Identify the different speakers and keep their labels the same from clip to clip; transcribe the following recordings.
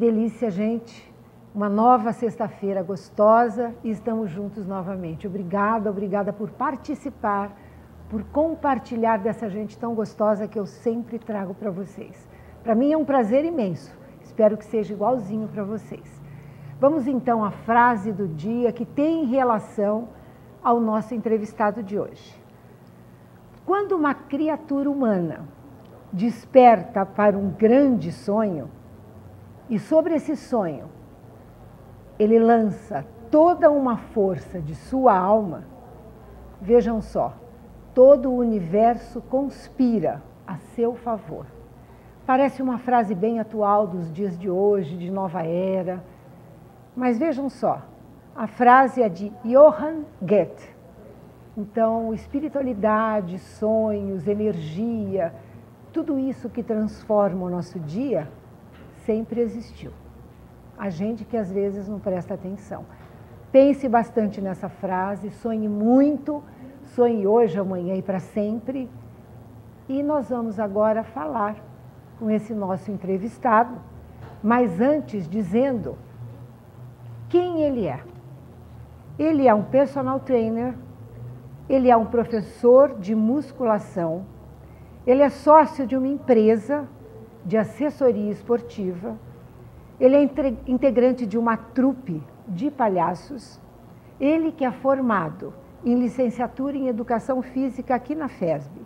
Speaker 1: delícia, gente. Uma nova sexta-feira gostosa e estamos juntos novamente. Obrigada, obrigada por participar, por compartilhar dessa gente tão gostosa que eu sempre trago para vocês. Para mim é um prazer imenso. Espero que seja igualzinho para vocês. Vamos então à frase do dia que tem relação ao nosso entrevistado de hoje. Quando uma criatura humana desperta para um grande sonho, e sobre esse sonho ele lança toda uma força de sua alma, vejam só, todo o universo conspira a seu favor. Parece uma frase bem atual dos dias de hoje, de nova era, mas vejam só, a frase é de Johann Goethe. Então, espiritualidade, sonhos, energia, tudo isso que transforma o nosso dia sempre existiu. A gente que às vezes não presta atenção. Pense bastante nessa frase, sonhe muito, sonhe hoje, amanhã e para sempre. E nós vamos agora falar com esse nosso entrevistado, mas antes dizendo quem ele é. Ele é um personal trainer, ele é um professor de musculação, ele é sócio de uma empresa de assessoria esportiva, ele é integrante de uma trupe de palhaços, ele que é formado em licenciatura em Educação Física aqui na FESB,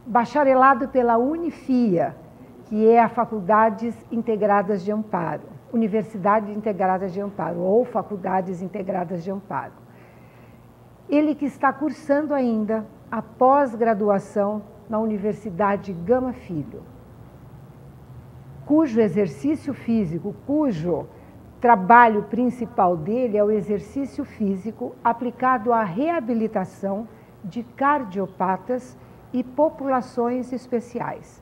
Speaker 1: bacharelado pela Unifia, que é a Faculdades Integradas de Amparo, Universidade Integrada de Amparo ou Faculdades Integradas de Amparo. Ele que está cursando ainda a pós-graduação na Universidade Gama Filho, cujo exercício físico, cujo trabalho principal dele é o exercício físico aplicado à reabilitação de cardiopatas e populações especiais.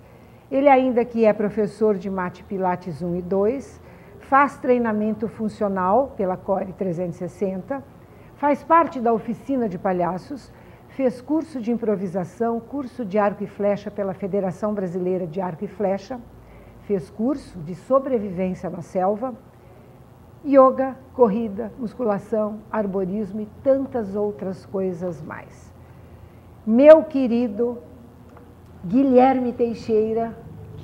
Speaker 1: Ele ainda que é professor de Mate Pilates 1 e 2, faz treinamento funcional pela Core 360, faz parte da oficina de palhaços, fez curso de improvisação, curso de arco e flecha pela Federação Brasileira de Arco e Flecha, fez curso de sobrevivência na selva, yoga, corrida, musculação, arborismo e tantas outras coisas mais. Meu querido Guilherme Teixeira.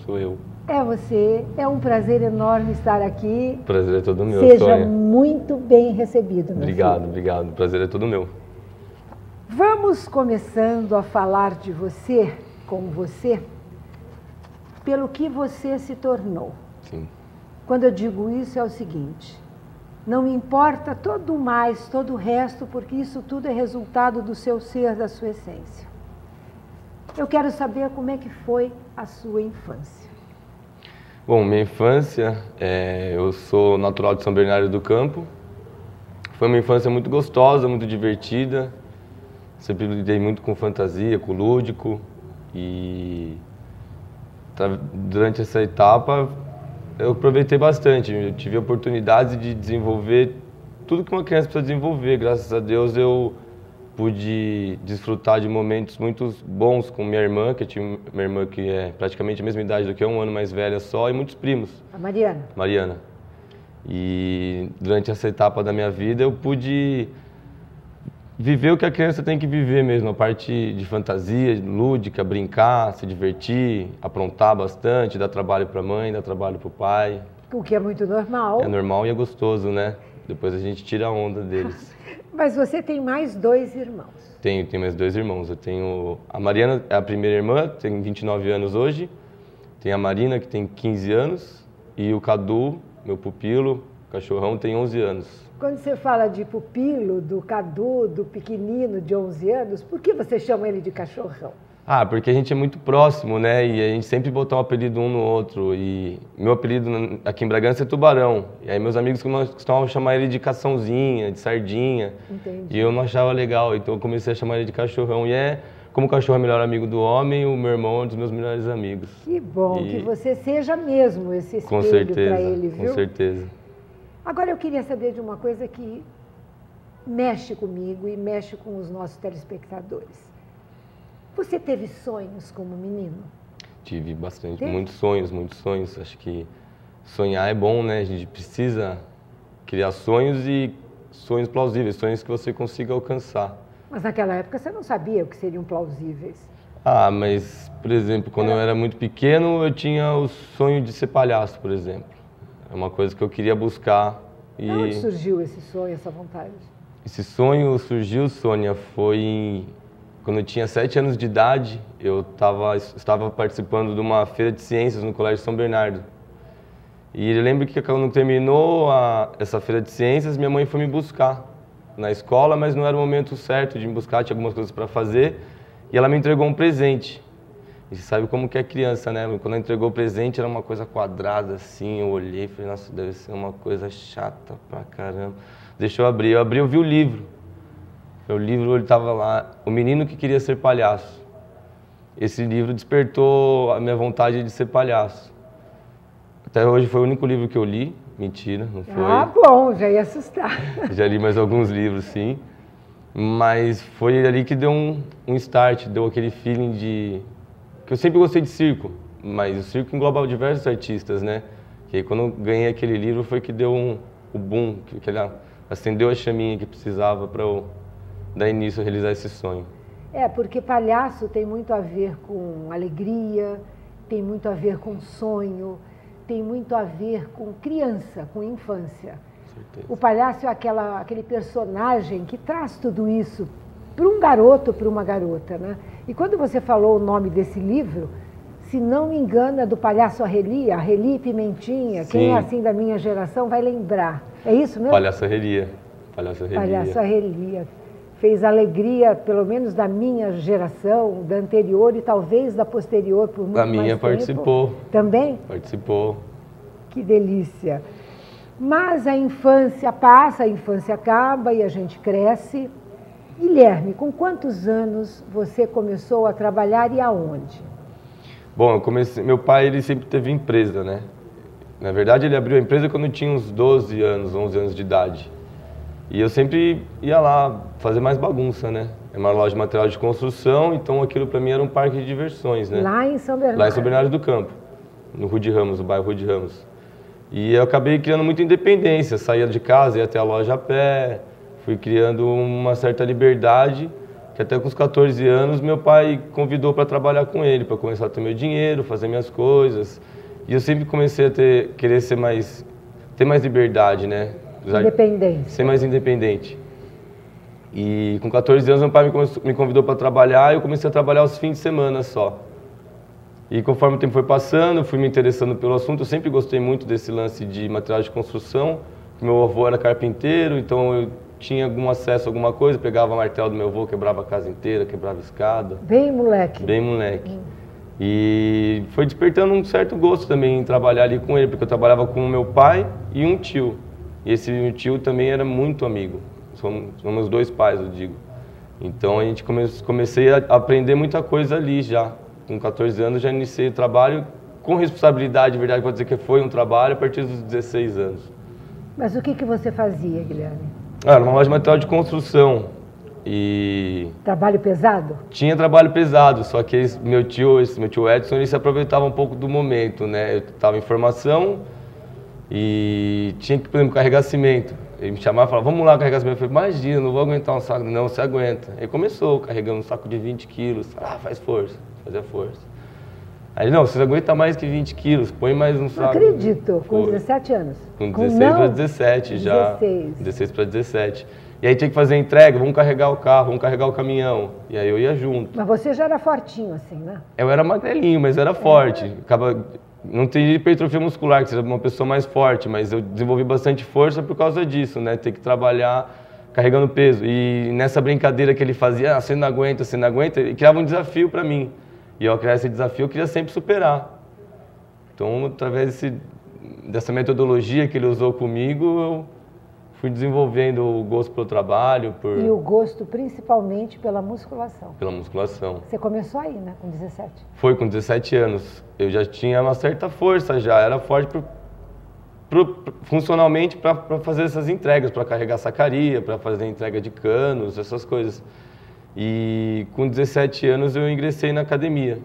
Speaker 2: Sou eu.
Speaker 1: É você, é um prazer enorme estar aqui.
Speaker 2: O prazer é todo meu,
Speaker 1: Seja
Speaker 2: Sônia.
Speaker 1: muito bem recebido.
Speaker 2: Obrigado, obrigado. O prazer é todo meu.
Speaker 1: Vamos começando a falar de você, com você, pelo que você se tornou.
Speaker 2: Sim.
Speaker 1: Quando eu digo isso é o seguinte, não me importa todo o mais, todo o resto, porque isso tudo é resultado do seu ser, da sua essência. Eu quero saber como é que foi a sua infância.
Speaker 2: Bom, minha infância, eu sou natural de São Bernardo do Campo. Foi uma infância muito gostosa, muito divertida. Sempre lidei muito com fantasia, com lúdico. E durante essa etapa eu aproveitei bastante. Eu tive a oportunidade de desenvolver tudo que uma criança precisa desenvolver. Graças a Deus eu pude desfrutar de momentos muito bons com minha irmã, que eu tinha uma irmã que é praticamente a mesma idade do que eu, um ano mais velha só, e muitos primos.
Speaker 1: A Mariana.
Speaker 2: Mariana. E durante essa etapa da minha vida eu pude viver o que a criança tem que viver mesmo, a parte de fantasia, lúdica, brincar, se divertir, aprontar bastante, dar trabalho para a mãe, dar trabalho para o pai.
Speaker 1: O que é muito normal.
Speaker 2: É normal e é gostoso, né? Depois a gente tira a onda deles.
Speaker 1: Mas você tem mais 2 irmãos.
Speaker 2: Tenho mais 2 irmãos. Eu tenho a Mariana, é a primeira irmã, tem 29 anos hoje. Tem a Marina, que tem 15 anos. E o Cadu, meu pupilo, cachorrão, tem 11 anos.
Speaker 1: Quando você fala de pupilo, do Cadu, do pequenino de 11 anos, por que você chama ele de cachorrão?
Speaker 2: Ah, porque a gente é muito próximo, né? E a gente sempre botou um apelido um no outro. E meu apelido aqui em Bragança é Tubarão. E aí meus amigos costumavam chamar ele de caçãozinha, de sardinha.
Speaker 1: Entendi.
Speaker 2: E eu não achava legal, então eu comecei a chamar ele de cachorrão. E como o cachorro é o melhor amigo do homem, o meu irmão é um dos meus melhores amigos.
Speaker 1: Que bom, que você seja mesmo esse espelho para ele, viu?
Speaker 2: Com certeza.
Speaker 1: Agora eu queria saber de uma coisa que mexe comigo e mexe com os nossos telespectadores. Você teve sonhos como menino?
Speaker 2: Tive bastante,
Speaker 1: Teve?
Speaker 2: muitos sonhos. Acho que sonhar é bom, né? A gente precisa criar sonhos e sonhos plausíveis, sonhos que você consiga alcançar.
Speaker 1: Mas naquela época você não sabia o que seriam plausíveis.
Speaker 2: Ah, mas, por exemplo, quando eu era muito pequeno, eu tinha o sonho de ser palhaço, por exemplo. É uma coisa que eu queria buscar.
Speaker 1: De onde surgiu esse sonho, essa vontade?
Speaker 2: Esse sonho surgiu, Sônia, foi quando eu tinha 7 anos de idade. Eu estava participando de uma feira de ciências no Colégio São Bernardo. E eu lembro que quando terminou essa feira de ciências, minha mãe foi me buscar na escola, mas não era o momento certo de me buscar, tinha algumas coisas para fazer. E ela me entregou um presente. E você sabe como que é criança, né? Quando ela entregou o presente, era uma coisa quadrada, assim. Eu olhei e falei, nossa, deve ser uma coisa chata pra caramba. Deixa eu abrir. Eu abri, eu vi o livro. O livro, ele estava lá, O Menino que Queria Ser Palhaço. Esse livro despertou a minha vontade de ser palhaço. Até hoje foi o único livro que eu li. Mentira, não foi.
Speaker 1: Ah, bom, já ia assustar.
Speaker 2: Já li mais alguns livros, sim. Mas foi ali que deu um start, deu aquele feeling de... que eu sempre gostei de circo, mas o circo engloba diversos artistas, né? E aí, quando eu ganhei aquele livro foi que deu o boom, que ele acendeu a chaminha que precisava para eu dar início a realizar esse sonho.
Speaker 1: É, porque palhaço tem muito a ver com alegria, tem muito a ver com sonho, tem muito a ver com criança, com infância. O palhaço é aquele personagem que traz tudo isso para um garoto, para uma garota, né? E quando você falou o nome desse livro, se não me engano, é do Palhaço Arrelia Pimentinha. Sim. Quem é assim da minha geração vai lembrar. É isso mesmo?
Speaker 2: Palhaço Arrelia.
Speaker 1: Palhaço Arrelia. Fez alegria, pelo menos da minha geração, da anterior e talvez da posterior por muito mais tempo.
Speaker 2: Da minha participou.
Speaker 1: Também?
Speaker 2: Participou.
Speaker 1: Que delícia. Mas a infância passa, a infância acaba e a gente cresce. Guilherme, com quantos anos você começou a trabalhar e aonde?
Speaker 2: Bom, meu pai ele sempre teve empresa, né? Na verdade, ele abriu a empresa quando eu tinha uns 12 anos, 11 anos de idade. E eu sempre ia lá fazer mais bagunça, né? É uma loja de material de construção, então aquilo para mim era um parque de diversões, né?
Speaker 1: Lá em São Bernardo?
Speaker 2: Lá em São Bernardo do Campo, no Rua de Ramos, no bairro Rua de Ramos. E eu acabei criando muita independência, saía de casa, ia até a loja a pé, fui criando uma certa liberdade, que até com os 14 anos meu pai convidou para trabalhar com ele, para começar a ter meu dinheiro, fazer minhas coisas. E eu sempre comecei a querer ter mais liberdade, né?
Speaker 1: Independência.
Speaker 2: Ser mais independente. E com 14 anos meu pai me convidou para trabalhar e eu comecei a trabalhar aos fins de semana só. E conforme o tempo foi passando, fui me interessando pelo assunto. Eu sempre gostei muito desse lance de material de construção. Meu avô era carpinteiro, então eu tinha algum acesso a alguma coisa, pegava o martelo do meu avô, quebrava a casa inteira, quebrava a escada.
Speaker 1: Bem moleque.
Speaker 2: Bem moleque. E foi despertando um certo gosto também em trabalhar ali com ele, porque eu trabalhava com o meu pai e um tio. E esse meu tio também era muito amigo. São meus dois pais, eu digo. Então a gente comecei a aprender muita coisa ali já. Com 14 anos já iniciei o trabalho com responsabilidade, de verdade, pode dizer que foi um trabalho a partir dos 16 anos.
Speaker 1: Mas o que você fazia, Guilherme?
Speaker 2: Era uma loja de material de construção. E...
Speaker 1: Trabalho pesado? Tinha
Speaker 2: trabalho pesado, só que esse meu tio Edson, ele se aproveitava um pouco do momento, né? Eu estava em formação e tinha que, por exemplo, carregar cimento. Ele me chamava e falava, vamos lá carregar cimento. Eu falei, imagina, não vou aguentar um saco. Não, você aguenta. Ele começou carregando um saco de 20 quilos. Faz força, fazia força. Aí ele, não, você aguenta mais que 20 quilos, põe mais um saco.
Speaker 1: Não acredito, com 17 anos.
Speaker 2: Com 16 para 17 já. 16 para 17. E aí tinha que fazer a entrega, vamos carregar o carro, vamos carregar o caminhão. E aí eu ia junto.
Speaker 1: Mas você já era fortinho assim, né?
Speaker 2: Eu era magrelinho, mas era forte. Não tem hipertrofia muscular, que seja uma pessoa mais forte, mas eu desenvolvi bastante força por causa disso, né? Ter que trabalhar carregando peso. E nessa brincadeira que ele fazia, você não aguenta, ele criava um desafio para mim. E ao criar esse desafio, eu queria sempre superar. Então, através dessa metodologia que ele usou comigo, eu fui desenvolvendo o gosto pelo trabalho.
Speaker 1: E o gosto principalmente pela musculação.
Speaker 2: Pela musculação.
Speaker 1: Você começou aí, né? Com 17?
Speaker 2: Foi, com 17 anos. Eu já tinha uma certa força, já era forte funcionalmente para fazer essas entregas, para carregar sacaria, para fazer entrega de canos, essas coisas. E com 17 anos eu ingressei na academia.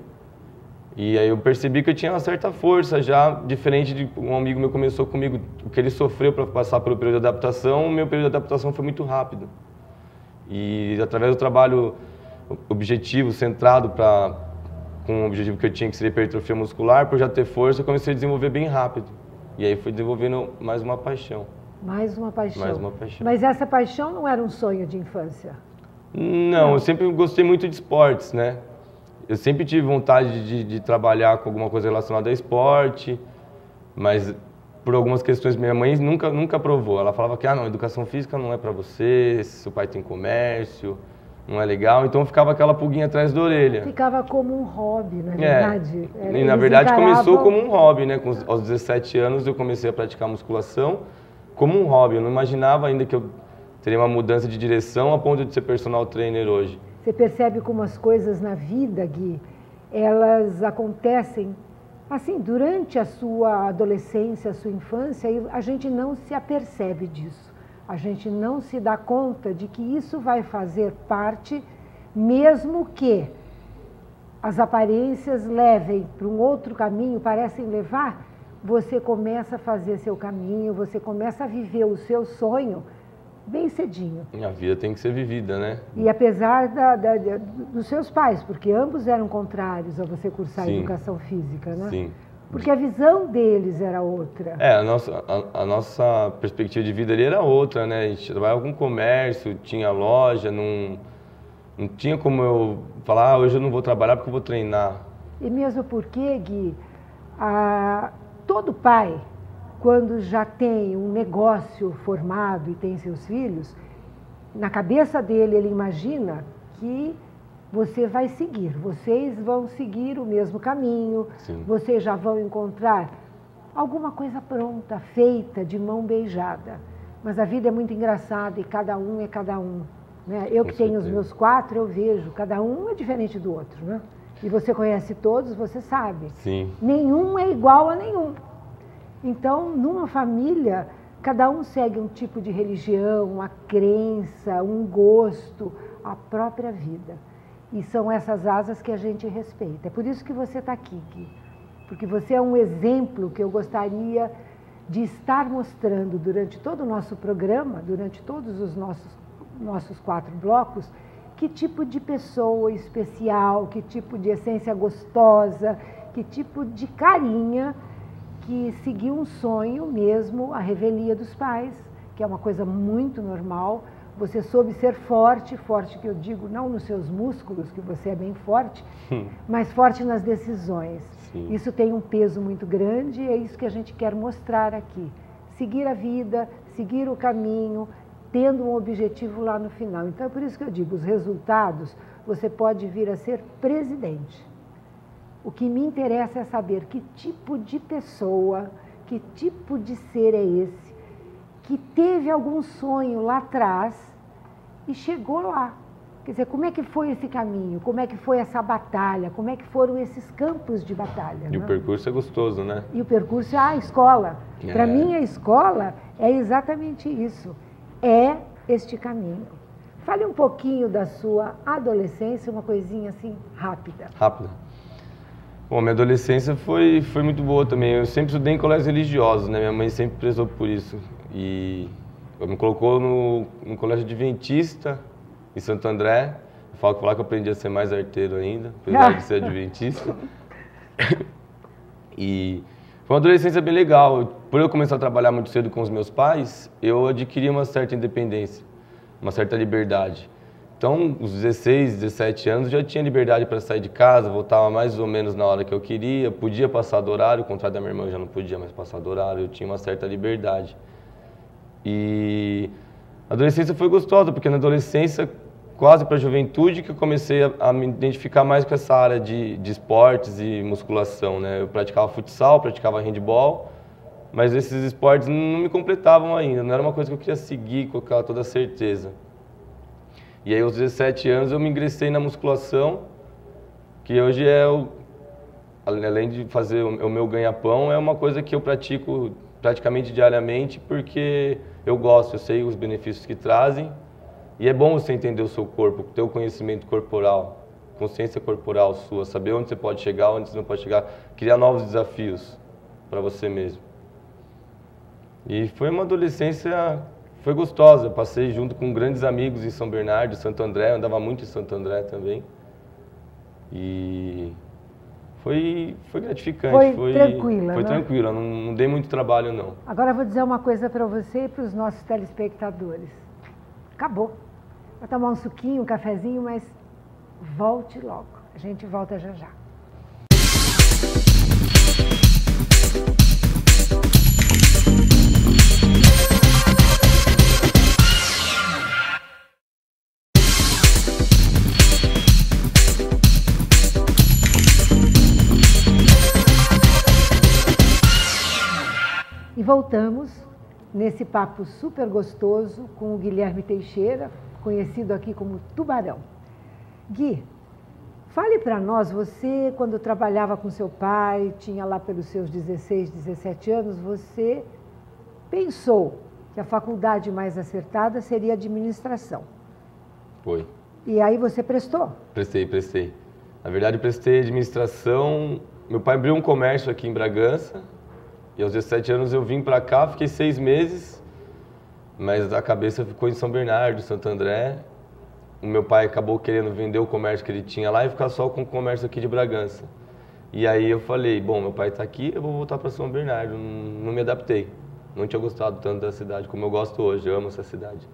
Speaker 2: E aí eu percebi que eu tinha uma certa força já, diferente de um amigo meu começou comigo, o que ele sofreu para passar pelo período de adaptação, o meu período de adaptação foi muito rápido. E através do trabalho objetivo, centrado com um objetivo que eu tinha, que seria hipertrofia muscular, por já ter força, eu comecei a desenvolver bem rápido. E aí fui desenvolvendo mais uma paixão.
Speaker 1: Mais uma paixão.
Speaker 2: Mais uma paixão.
Speaker 1: Mas essa paixão não era um sonho de infância?
Speaker 2: Não, eu sempre gostei muito de esportes, né? Eu sempre tive vontade de trabalhar com alguma coisa relacionada a esporte, mas por algumas questões minha mãe nunca aprovou. Ela falava que não, educação física não é para você, seu pai tem comércio, não é legal. Então ficava aquela pulguinha atrás da orelha.
Speaker 1: Ficava como um hobby, na verdade.
Speaker 2: E na verdade começou como um hobby, né? Aos 17 anos eu comecei a praticar musculação como um hobby. Eu não imaginava ainda que eu teria uma mudança de direção a ponto de ser personal trainer hoje.
Speaker 1: Você percebe como as coisas na vida, Gui, elas acontecem assim, durante a sua adolescência, a sua infância, e a gente não se apercebe disso. A gente não se dá conta de que isso vai fazer parte, mesmo que as aparências levem para um outro caminho, parecem levar, você começa a fazer seu caminho, você começa a viver o seu sonho bem cedinho.
Speaker 2: A vida tem que ser vivida, né?
Speaker 1: E apesar dos seus pais, porque ambos eram contrários a você cursar educação física, né?
Speaker 2: Sim.
Speaker 1: Porque a visão deles era outra.
Speaker 2: A nossa perspectiva de vida ali era outra, né? A gente trabalhava com comércio, tinha loja, não tinha como eu falar, hoje eu não vou trabalhar porque eu vou treinar.
Speaker 1: E mesmo porque, Gui, todo pai, quando já tem um negócio formado e tem seus filhos, na cabeça dele ele imagina que você vai seguir, vocês vão seguir o mesmo caminho,
Speaker 2: Sim. Vocês
Speaker 1: já vão encontrar alguma coisa pronta, feita, de mão beijada. Mas a vida é muito engraçada e cada um é cada um. Né? Eu que tenho os meus 4, eu vejo, cada um é diferente do outro. Né? E você conhece todos, você sabe.
Speaker 2: Sim.
Speaker 1: Nenhum é igual a nenhum. Então, numa família, cada um segue um tipo de religião, uma crença, um gosto, a própria vida. E são essas asas que a gente respeita. É por isso que você está aqui, Gui. Porque você é um exemplo que eu gostaria de estar mostrando durante todo o nosso programa, durante todos os nossos 4 blocos, que tipo de pessoa especial, que tipo de essência gostosa, que tipo de carinha que seguiu um sonho mesmo, a revelia dos pais, que é uma coisa muito normal. Você soube ser forte, forte que eu digo, não nos seus músculos, que você é bem forte, mas forte nas decisões.
Speaker 2: Sim.
Speaker 1: Isso tem um peso muito grande e é isso que a gente quer mostrar aqui. Seguir a vida, seguir o caminho, tendo um objetivo lá no final. Então é por isso que eu digo, os resultados, você pode vir a ser presidente. O que me interessa é saber que tipo de pessoa, que tipo de ser é esse, que teve algum sonho lá atrás e chegou lá. Quer dizer, como é que foi esse caminho? Como é que foi essa batalha? Como é que foram esses campos de batalha?
Speaker 2: E o percurso é gostoso, né?
Speaker 1: E o percurso é a escola. Para mim, a escola é exatamente isso. É este caminho. Fale um pouquinho da sua adolescência, uma coisinha assim, rápida.
Speaker 2: Rápida. Bom, minha adolescência foi muito boa também. Eu sempre estudei em colégios religiosos, né? Minha mãe sempre prezou por isso. E me colocou no colégio adventista, em Santo André. Eu falo que eu aprendi a ser mais arteiro ainda, apesar de ser adventista. E foi uma adolescência bem legal. Por eu começar a trabalhar muito cedo com os meus pais, eu adquiri uma certa independência, uma certa liberdade. Então, os 16, 17 anos, eu já tinha liberdade para sair de casa, voltava mais ou menos na hora que eu queria, podia passar do horário, ao contrário da minha irmã, eu já não podia mais passar do horário, eu tinha uma certa liberdade. E a adolescência foi gostosa, porque na adolescência, quase para a juventude, que eu comecei a me identificar mais com essa área de esportes e musculação, né? Eu praticava futsal, praticava handball, mas esses esportes não me completavam ainda, não era uma coisa que eu queria seguir com toda certeza. E aí, aos 17 anos, eu me ingressei na musculação, que hoje além de fazer o meu ganha-pão, é uma coisa que eu pratico praticamente diariamente, porque eu gosto, eu sei os benefícios que trazem, e é bom você entender o seu corpo, ter o conhecimento corporal. consciência corporal sua, saber onde você pode chegar, onde você não pode chegar, criar novos desafios para você mesmo. E foi uma adolescência, foi gostosa, passei junto com grandes amigos em São Bernardo, Santo André, eu andava muito em Santo André também. E foi gratificante.
Speaker 1: Foi tranquila,
Speaker 2: Foi
Speaker 1: né?
Speaker 2: tranquila, não dei muito trabalho não.
Speaker 1: Agora eu vou dizer uma coisa para você e para os nossos telespectadores. Acabou. Vai tomar um suquinho, um cafezinho, mas volte logo. A gente volta já já. E voltamos nesse papo super gostoso com o Guilherme Teixeira, conhecido aqui como Tubarão. Gui, fale para nós, você quando trabalhava com seu pai, tinha lá pelos seus 16, 17 anos, você pensou que a faculdade mais acertada seria administração.
Speaker 2: Foi.
Speaker 1: E aí você prestou?
Speaker 2: Prestei. Na verdade, prestei administração. Meu pai abriu um comércio aqui em Bragança. E aos 17 anos eu vim para cá, fiquei 6 meses, mas a cabeça ficou em São Bernardo, Santo André. O meu pai acabou querendo vender o comércio que ele tinha lá e ficar só com o comércio aqui de Bragança. E aí eu falei, bom, meu pai está aqui, eu vou voltar para São Bernardo. Não me adaptei, não tinha gostado tanto da cidade como eu gosto hoje, eu amo essa cidade.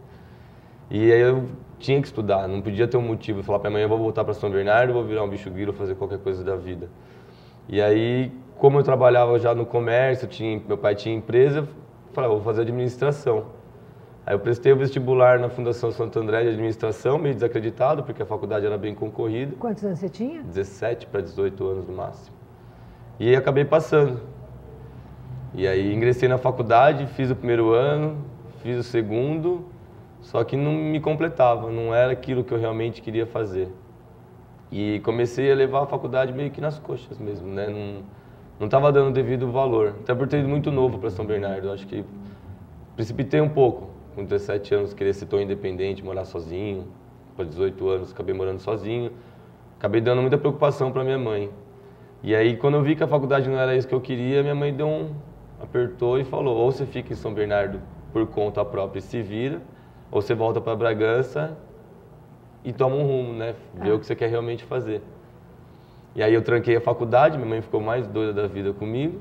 Speaker 2: E aí eu tinha que estudar, não podia ter um motivo, falar para minha mãe, eu vou voltar para São Bernardo, vou virar um bicho grilo, fazer qualquer coisa da vida. E aí, como eu trabalhava já no comércio, meu pai tinha empresa, eu falei, vou fazer administração. Aí eu prestei o vestibular na Fundação Santo André de administração, meio desacreditado, porque a faculdade era bem concorrida.
Speaker 1: Quantos anos você tinha?
Speaker 2: 17 para 18 anos no máximo. E aí acabei passando. E aí ingressei na faculdade, fiz o primeiro ano, fiz o segundo, só que não me completava, não era aquilo que eu realmente queria fazer. E comecei a levar a faculdade meio que nas coxas mesmo, né? Não estava dando o devido valor. Até por ter ido muito novo para São Bernardo. Acho que precipitei um pouco. Com 17 anos, querer ser tão independente, morar sozinho. Com 18 anos, acabei morando sozinho. Acabei dando muita preocupação para minha mãe. E aí, quando eu vi que a faculdade não era isso que eu queria, minha mãe apertou e falou, ou você fica em São Bernardo por conta própria e se vira, ou você volta para Bragança e toma um rumo, né? Ver o que você quer realmente fazer. E aí eu tranquei a faculdade, minha mãe ficou mais doida da vida comigo,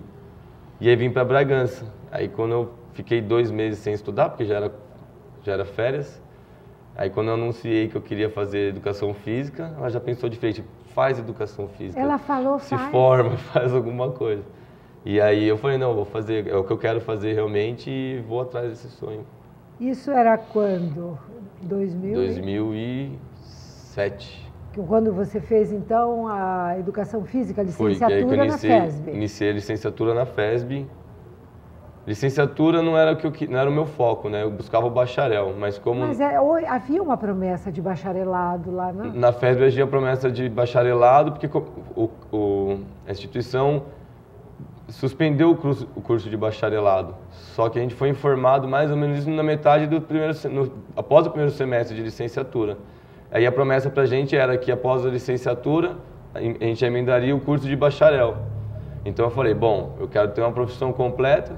Speaker 2: e aí vim para Bragança. Aí quando eu fiquei 2 meses sem estudar, porque já era férias, aí quando eu anunciei que eu queria fazer educação física, ela já pensou de frente, faz educação física.
Speaker 1: Ela falou,
Speaker 2: se
Speaker 1: faz.
Speaker 2: forma, faz alguma coisa. E aí eu falei, não, vou fazer, é o que eu quero fazer realmente e vou atrás desse sonho.
Speaker 1: Isso era quando?
Speaker 2: 2007.
Speaker 1: Quando você fez, então, a educação física, a licenciatura
Speaker 2: que eu
Speaker 1: na FESB.
Speaker 2: Iniciei a licenciatura na FESB. Licenciatura não era não era o meu foco, né? Eu buscava o bacharel, mas como...
Speaker 1: Mas havia uma promessa de bacharelado lá, não?
Speaker 2: Na FESB havia a promessa de bacharelado, porque a instituição suspendeu o curso de bacharelado. Só que a gente foi informado mais ou menos isso na metade do após o primeiro semestre de licenciatura. Aí a promessa para a gente era que após a licenciatura a gente emendaria o curso de bacharel. Então eu falei, bom, eu quero ter uma profissão completa,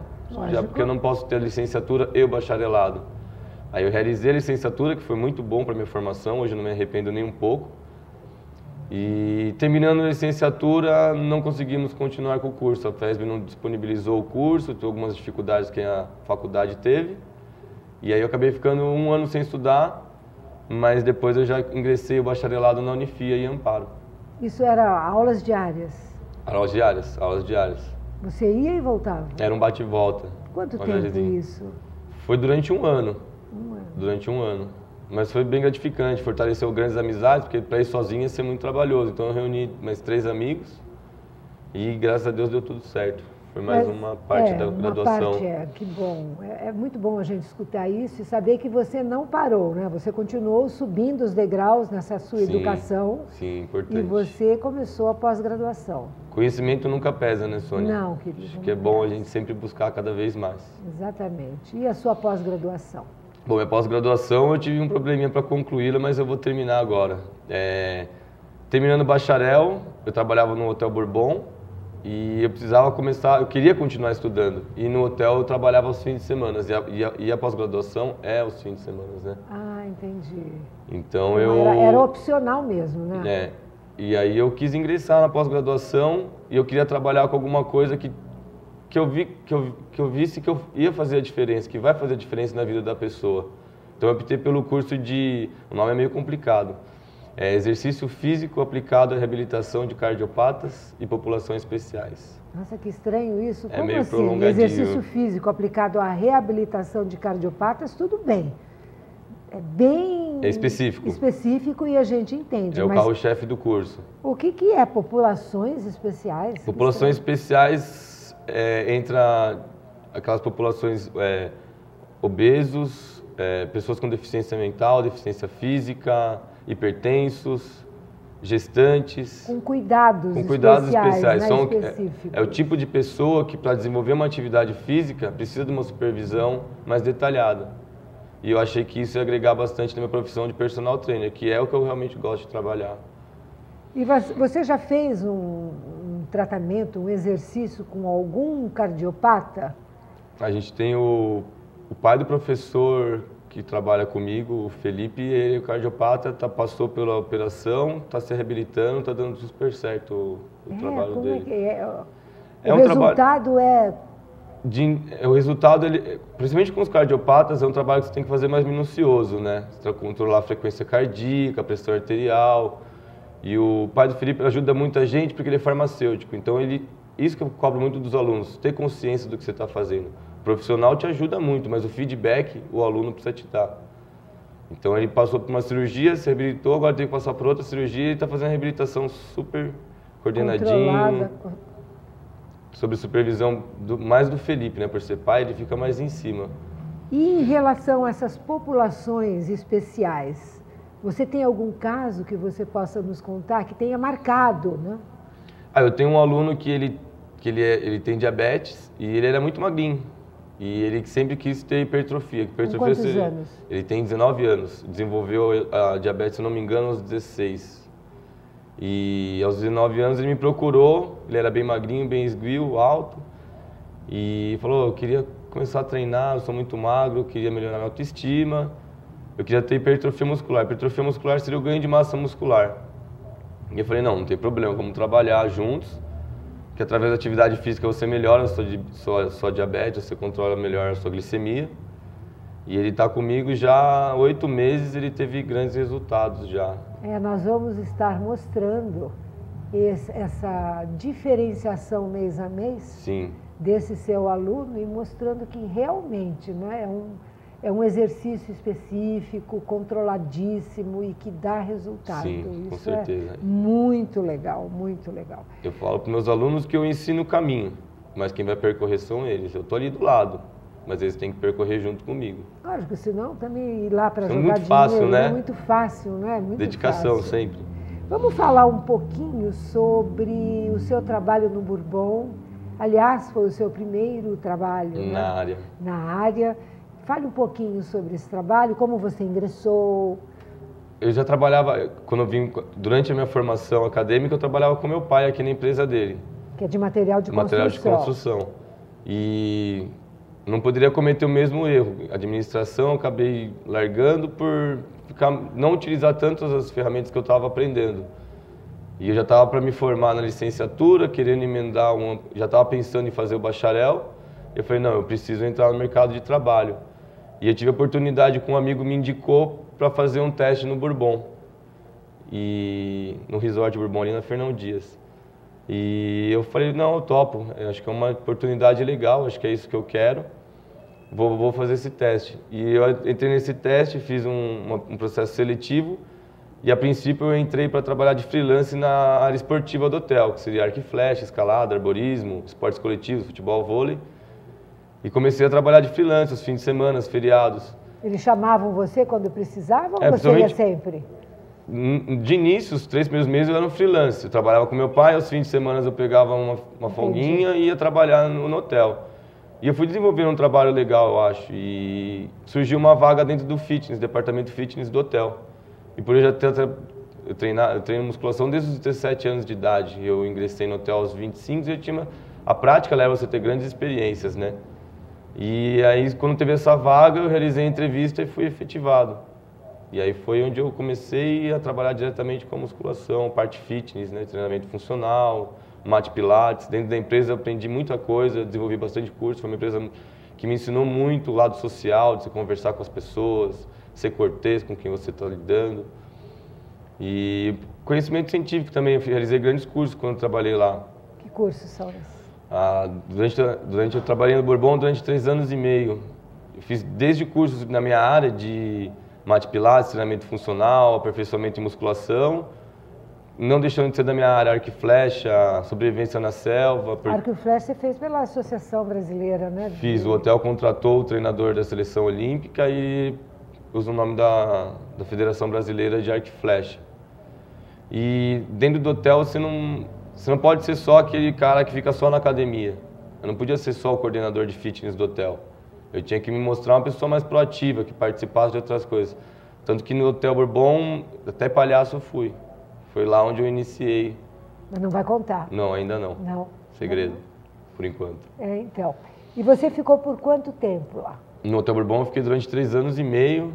Speaker 2: já porque eu não posso ter licenciatura e o bacharelado. Aí eu realizei a licenciatura, que foi muito bom para minha formação, hoje eu não me arrependo nem um pouco. E terminando a licenciatura, não conseguimos continuar com o curso. A FESB não disponibilizou o curso, teve algumas dificuldades que a faculdade teve. E aí eu acabei ficando 1 ano sem estudar, mas depois eu já ingressei o bacharelado na Unifia em Amparo.
Speaker 1: Isso era aulas diárias?
Speaker 2: Aulas diárias.
Speaker 1: Você ia e voltava?
Speaker 2: Era um bate e volta.
Speaker 1: Quanto tempo isso?
Speaker 2: Foi durante 1 ano.
Speaker 1: 1 ano.
Speaker 2: Durante 1 ano. Mas foi bem gratificante, fortaleceu grandes amizades, porque para ir sozinho ia ser muito trabalhoso. Então eu reuni mais 3 amigos e graças a Deus deu tudo certo. Foi mais uma parte da graduação.
Speaker 1: Que bom. É muito bom a gente escutar isso e saber que você não parou, né? Você continuou subindo os degraus nessa sua educação.
Speaker 2: Sim, importante.
Speaker 1: E você começou a pós-graduação.
Speaker 2: Conhecimento nunca pesa, né, Sônia?
Speaker 1: Não, querido.
Speaker 2: Acho que é bom a gente sempre buscar cada vez mais.
Speaker 1: Exatamente. E a sua pós-graduação?
Speaker 2: Bom, minha pós-graduação eu tive um probleminha para concluí-la, mas eu vou terminar agora. terminando o bacharel, eu trabalhava no Hotel Bourbon e eu precisava começar, eu queria continuar estudando. E no hotel eu trabalhava aos fins de semana e a pós-graduação é aos fins de semana, né?
Speaker 1: Ah, entendi.
Speaker 2: Então
Speaker 1: era opcional mesmo, né?
Speaker 2: É. E aí eu quis ingressar na pós-graduação e eu queria trabalhar com alguma coisa que eu visse que eu ia fazer a diferença, que vai fazer a diferença na vida da pessoa. Então eu optei pelo curso de, o nome é meio complicado, Exercício Físico Aplicado à Reabilitação de Cardiopatas e Populações Especiais.
Speaker 1: Nossa, que estranho isso. Como
Speaker 2: meio
Speaker 1: assim?
Speaker 2: prolongadinho.
Speaker 1: Exercício físico aplicado à reabilitação de cardiopatas, tudo bem. É bem específico e a gente entende.
Speaker 2: É o carro-chefe do curso.
Speaker 1: O que é populações especiais?
Speaker 2: Populações especiais entra aquelas populações obesos, pessoas com deficiência mental, deficiência física, hipertensos, gestantes.
Speaker 1: Com cuidados especiais.
Speaker 2: É o tipo de pessoa que, para desenvolver uma atividade física, precisa de uma supervisão mais detalhada. E eu achei que isso ia agregar bastante na minha profissão de personal trainer, que é o que eu realmente gosto de trabalhar.
Speaker 1: E você já fez um tratamento, um exercício com algum cardiopata?
Speaker 2: A gente tem o pai do professor que trabalha comigo, o Felipe, ele é cardiopata, passou pela operação, está se reabilitando, está dando super certo o trabalho dele.
Speaker 1: O resultado
Speaker 2: o resultado, principalmente com os cardiopatas, é um trabalho que você tem que fazer mais minucioso, né? Você tem que controlar a frequência cardíaca, a pressão arterial. E o pai do Felipe ajuda muita gente porque ele é farmacêutico. Então, isso que eu cobro muito dos alunos, ter consciência do que você está fazendo. O profissional te ajuda muito, mas o feedback o aluno precisa te dar. Então, ele passou por uma cirurgia, se reabilitou, agora tem que passar por outra cirurgia e está fazendo a reabilitação super coordenadinho. Sob supervisão mais do Felipe, né? Por ser pai, ele fica mais em cima.
Speaker 1: E em relação a essas populações especiais, você tem algum caso que você possa nos contar que tenha marcado, né?
Speaker 2: Eu tenho um aluno que ele tem diabetes e ele era muito magrinho. E ele sempre quis ter hipertrofia.
Speaker 1: Com quantos anos?
Speaker 2: Ele tem 19 anos. Desenvolveu a diabetes, se não me engano, aos 16. E aos 19 anos ele me procurou, ele era bem magrinho, bem esguio, alto. E falou, eu queria começar a treinar, eu sou muito magro, eu queria melhorar minha autoestima. Eu queria ter hipertrofia muscular. Hipertrofia muscular seria o ganho de massa muscular. E eu falei, não tem problema, vamos trabalhar juntos. Que através da atividade física você melhora a sua diabetes, você controla melhor a sua glicemia. E ele está comigo já há 8 meses, ele teve grandes resultados já.
Speaker 1: Nós vamos estar mostrando essa diferenciação mês a mês.
Speaker 2: Sim.
Speaker 1: Desse seu aluno e mostrando que realmente, né, é um exercício específico, controladíssimo e que dá resultado.
Speaker 2: Sim, com
Speaker 1: Isso
Speaker 2: certeza.
Speaker 1: É muito legal, muito legal.
Speaker 2: Eu falo para meus alunos que eu ensino o caminho, mas quem vai percorrer são eles. Eu estou ali do lado, mas eles têm que percorrer junto comigo.
Speaker 1: Lógico, senão também ir lá para jogar
Speaker 2: muito fácil,
Speaker 1: dinheiro,
Speaker 2: né?
Speaker 1: É muito fácil, né? Muito
Speaker 2: dedicação
Speaker 1: fácil.
Speaker 2: sempre.
Speaker 1: Vamos falar um pouquinho sobre o seu trabalho no Bourbon. Aliás, foi o seu primeiro trabalho, né? Na área. Fale um pouquinho sobre esse trabalho, como você ingressou.
Speaker 2: Eu já trabalhava, durante a minha formação acadêmica, eu trabalhava com meu pai aqui na empresa dele.
Speaker 1: Que é de material de construção.
Speaker 2: Material de construção. E não poderia cometer o mesmo erro. A administração eu acabei largando por não utilizar tantas as ferramentas que eu estava aprendendo. E eu já estava para me formar na licenciatura, querendo emendar já estava pensando em fazer o bacharel. Eu falei, não, eu preciso entrar no mercado de trabalho. E eu tive a oportunidade que um amigo me indicou para fazer um teste no Bourbon. E no Resort Bourbon, ali na Fernão Dias. E eu falei, não, eu topo. Eu acho que é uma oportunidade legal, acho que é isso que eu quero. Vou fazer esse teste. E eu entrei nesse teste, fiz um processo seletivo. E a princípio eu entrei para trabalhar de freelance na área esportiva do hotel, que seria arco e flecha, escalada, arborismo, esportes coletivos, futebol, vôlei. E comecei a trabalhar de freelance, os fins de semana, os feriados.
Speaker 1: Eles chamavam você quando precisavam ou você ia sempre?
Speaker 2: De início, os 3 primeiros meses eu era um freelance. Eu trabalhava com meu pai, aos fins de semana eu pegava uma folguinha e ia trabalhar no hotel. E eu fui desenvolvendo um trabalho legal, eu acho. E surgiu uma vaga dentro do fitness, departamento fitness do hotel. E por eu já ter eu treino musculação desde os 17 anos de idade. Eu ingressei no hotel aos 25 e eu tinha... A prática leva você a ter grandes experiências, né? E aí, quando teve essa vaga, eu realizei a entrevista e fui efetivado. E aí foi onde eu comecei a trabalhar diretamente com a musculação, parte fitness, né? Treinamento funcional, mat pilates. Dentro da empresa eu aprendi muita coisa, desenvolvi bastante curso. Foi uma empresa que me ensinou muito o lado social, de você conversar com as pessoas, ser cortês com quem você está lidando. E conhecimento científico também, eu realizei grandes cursos quando eu trabalhei lá.
Speaker 1: Que cursos são esses?
Speaker 2: Eu trabalhei no Bourbon durante 3 anos e meio. Eu fiz desde cursos na minha área de mat pilates, treinamento funcional, aperfeiçoamento em musculação, não deixando de ser da minha área arco e flecha, sobrevivência na selva.
Speaker 1: Arco e flecha você fez pela Associação Brasileira, né?
Speaker 2: Fiz, o hotel contratou o treinador da seleção olímpica e usa o nome da Federação Brasileira de Arco e Flecha. E dentro do hotel você não pode ser só aquele cara que fica só na academia. Eu não podia ser só o coordenador de fitness do hotel. Eu tinha que me mostrar uma pessoa mais proativa, que participasse de outras coisas. Tanto que no Hotel Bourbon, até palhaço eu fui. Foi lá onde eu iniciei.
Speaker 1: Mas não vai contar?
Speaker 2: Não, ainda não.
Speaker 1: Não.
Speaker 2: Segredo, por enquanto.
Speaker 1: Então. E você ficou por quanto tempo lá?
Speaker 2: No Hotel Bourbon eu fiquei durante 3 anos e meio.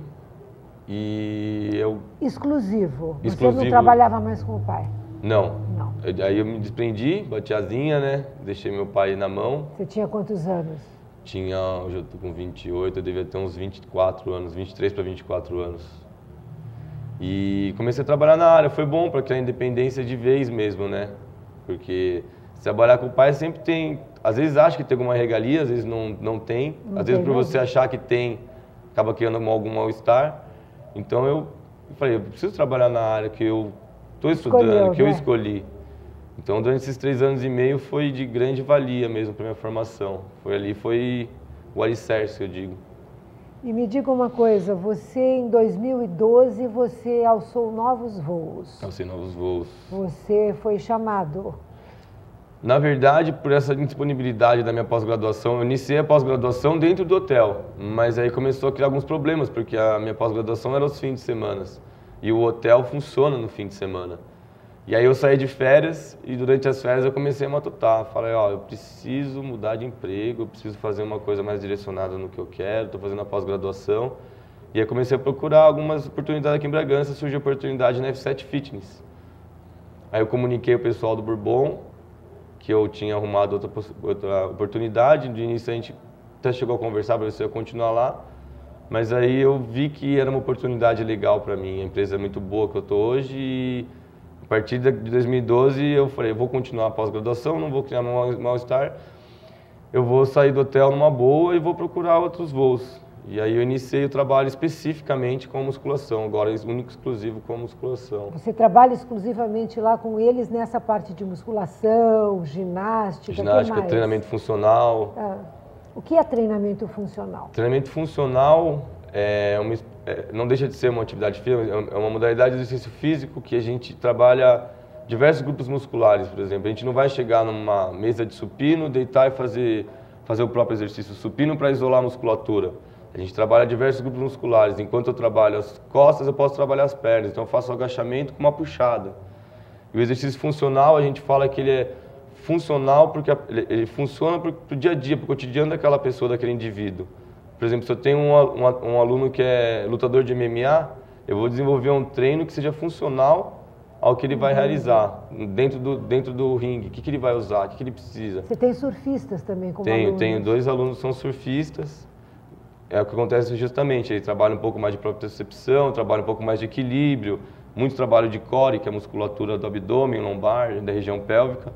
Speaker 2: E eu...
Speaker 1: Exclusivo?
Speaker 2: Exclusivo.
Speaker 1: Você não trabalhava mais com o pai?
Speaker 2: Não.
Speaker 1: Não.
Speaker 2: Aí eu me desprendi, bati asinha, né? Deixei meu pai na mão.
Speaker 1: Você tinha quantos anos?
Speaker 2: Hoje eu tô com 28, eu devia ter uns 24 anos, 23 para 24 anos. E comecei a trabalhar na área, foi bom para criar independência de vez mesmo, né? Porque se trabalhar com o pai sempre tem, às vezes acha que tem alguma regalia, às vezes não tem. Às vezes por você achar que tem, acaba criando algum mal-estar. Então eu falei, eu preciso trabalhar na área que eu estou estudando, que eu escolhi. Então, durante esses 3 anos e meio foi de grande valia mesmo para minha formação. Foi o alicerce, eu digo.
Speaker 1: E me diga uma coisa, você em 2012, você alçou novos voos.
Speaker 2: Alcei novos voos.
Speaker 1: Você foi chamado.
Speaker 2: Na verdade, por essa indisponibilidade da minha pós-graduação, eu iniciei a pós-graduação dentro do hotel, mas aí começou a criar alguns problemas, porque a minha pós-graduação era aos fins de semana. E o hotel funciona no fim de semana. E aí eu saí de férias e durante as férias eu comecei a matutar. Falei, eu preciso mudar de emprego, eu preciso fazer uma coisa mais direcionada no que eu quero, estou fazendo a pós-graduação. E aí comecei a procurar algumas oportunidades aqui em Bragança, surgiu a oportunidade na F7 Fitness. Aí eu comuniquei o pessoal do Bourbon que eu tinha arrumado outra oportunidade. De início a gente até chegou a conversar para ver se eu ia continuar lá. Mas aí eu vi que era uma oportunidade legal para mim, a empresa é muito boa que eu estou hoje e a partir de 2012 eu falei, eu vou continuar a pós-graduação, não vou criar mal-estar, eu vou sair do hotel numa boa e vou procurar outros voos. E aí eu iniciei o trabalho especificamente com musculação, agora único exclusivo com musculação.
Speaker 1: Você trabalha exclusivamente lá com eles nessa parte de musculação, ginástica,
Speaker 2: ginástica, treinamento funcional.
Speaker 1: O que é treinamento funcional?
Speaker 2: Treinamento funcional não deixa de ser uma atividade física, é uma modalidade de exercício físico que a gente trabalha diversos grupos musculares, por exemplo. A gente não vai chegar numa mesa de supino, deitar e fazer o próprio exercício supino para isolar a musculatura. A gente trabalha diversos grupos musculares. Enquanto eu trabalho as costas, eu posso trabalhar as pernas. Então eu faço o agachamento com uma puxada. E o exercício funcional, a gente fala que ele é funcional porque ele funciona para o dia a dia, para o cotidiano daquela pessoa, daquele indivíduo. Por exemplo, se eu tenho um aluno que é lutador de MMA, eu vou desenvolver um treino que seja funcional ao que ele vai realizar dentro do ringue. O que ele vai usar, o que ele precisa.
Speaker 1: Você tem surfistas também como alunos?
Speaker 2: Tenho 2 alunos que são surfistas. É o que acontece justamente, ele trabalha um pouco mais de propriocepção, trabalha um pouco mais de equilíbrio, muito trabalho de core, que é a musculatura do abdômen, lombar, da região pélvica,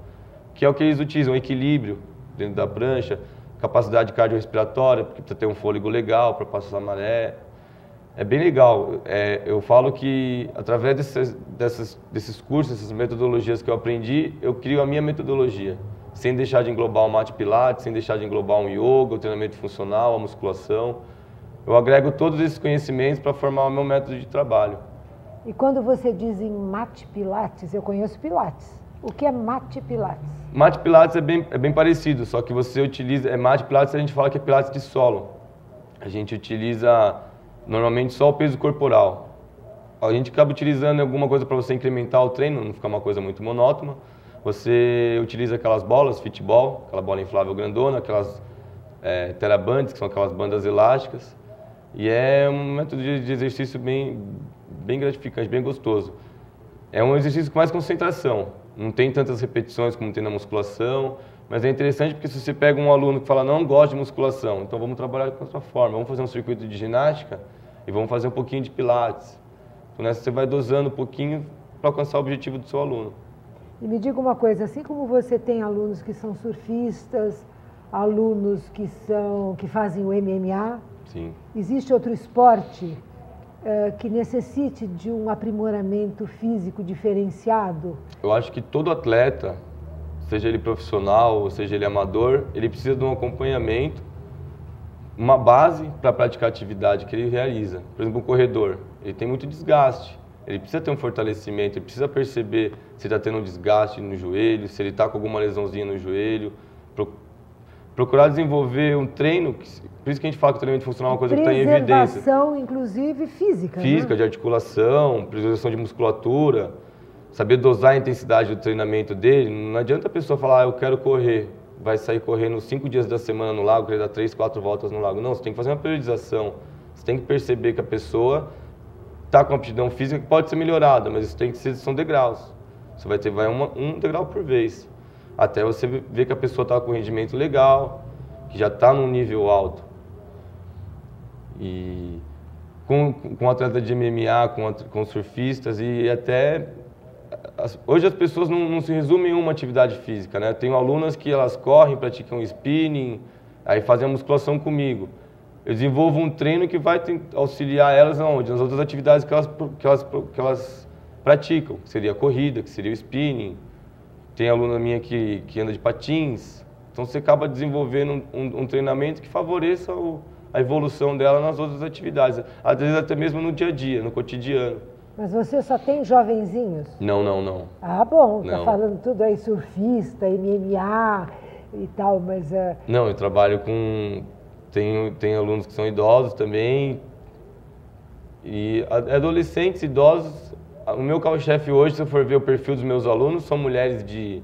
Speaker 2: que é o que eles utilizam, equilíbrio dentro da prancha, capacidade cardiorrespiratória, porque precisa ter um fôlego legal para passar a maré. É bem legal. Eu falo que através desses cursos, essas metodologias que eu aprendi, eu crio a minha metodologia, sem deixar de englobar o mat pilates, sem deixar de englobar um yoga, o treinamento funcional, a musculação. Eu agrego todos esses conhecimentos para formar o meu método de trabalho.
Speaker 1: E quando você diz em mat pilates, eu conheço pilates. O que é mat pilates?
Speaker 2: Mat pilates é bem parecido, só que você utiliza... mat pilates a gente fala que é pilates de solo. A gente utiliza normalmente só o peso corporal. a gente acaba utilizando alguma coisa para você incrementar o treino, não ficar uma coisa muito monótona. Você utiliza aquelas bolas, futebol, aquela bola inflável grandona, aquelas terabands, que são aquelas bandas elásticas. E é um método de exercício bem gratificante, bem gostoso. É um exercício com mais concentração, não tem tantas repetições como tem na musculação, mas é interessante porque se você pega um aluno que fala não gosta de musculação, então vamos trabalhar com outra forma, vamos fazer um circuito de ginástica e vamos fazer um pouquinho de pilates. Então nessa você vai dosando um pouquinho para alcançar o objetivo do seu aluno.
Speaker 1: E me diga uma coisa, assim como você tem alunos que são surfistas, alunos que fazem o MMA,
Speaker 2: sim,
Speaker 1: existe outro esporte que necessite de um aprimoramento físico diferenciado?
Speaker 2: Eu acho que todo atleta, seja ele profissional ou seja ele amador, ele precisa de um acompanhamento, uma base para praticar a atividade que ele realiza. Por exemplo, um corredor, ele tem muito desgaste, ele precisa ter um fortalecimento, ele precisa perceber se está tendo um desgaste no joelho, se ele está com alguma lesãozinha no joelho, procurar desenvolver um treino, por isso que a gente fala que o treinamento funcional é uma coisa que está em evidência.
Speaker 1: Preservação, inclusive, física.
Speaker 2: Física, né? De articulação, preservação de musculatura, saber dosar a intensidade do treinamento dele. Não adianta a pessoa falar, eu quero correr, vai sair correndo 5 dias da semana no lago, querer dar 3, 4 voltas no lago. Não, você tem que fazer uma periodização, você tem que perceber que a pessoa está com uma aptidão física que pode ser melhorada, mas isso tem que ser, são degraus. Você vai um degrau por vez. Até você ver que a pessoa está com rendimento legal, que já está num nível alto. E com atleta de MMA, com surfistas e até... Hoje as pessoas não se resumem em uma atividade física, né? Eu tenho alunas que elas correm, praticam spinning, aí fazem a musculação comigo. Eu desenvolvo um treino que vai auxiliar elas aonde? Nas outras atividades que elas praticam, que seria a corrida, que seria o spinning. Tem aluna minha que anda de patins, então você acaba desenvolvendo um treinamento que favoreça a evolução dela nas outras atividades, às vezes até mesmo no dia a dia, no cotidiano.
Speaker 1: Mas você só tem jovenzinhos?
Speaker 2: Não.
Speaker 1: Ah, bom, tá
Speaker 2: Não.
Speaker 1: falando tudo aí, surfista, MMA e tal, mas...
Speaker 2: Não, eu trabalho com... Tenho alunos que são idosos também, e adolescentes, idosos. O meu carro-chefe hoje, se eu for ver o perfil dos meus alunos, são mulheres de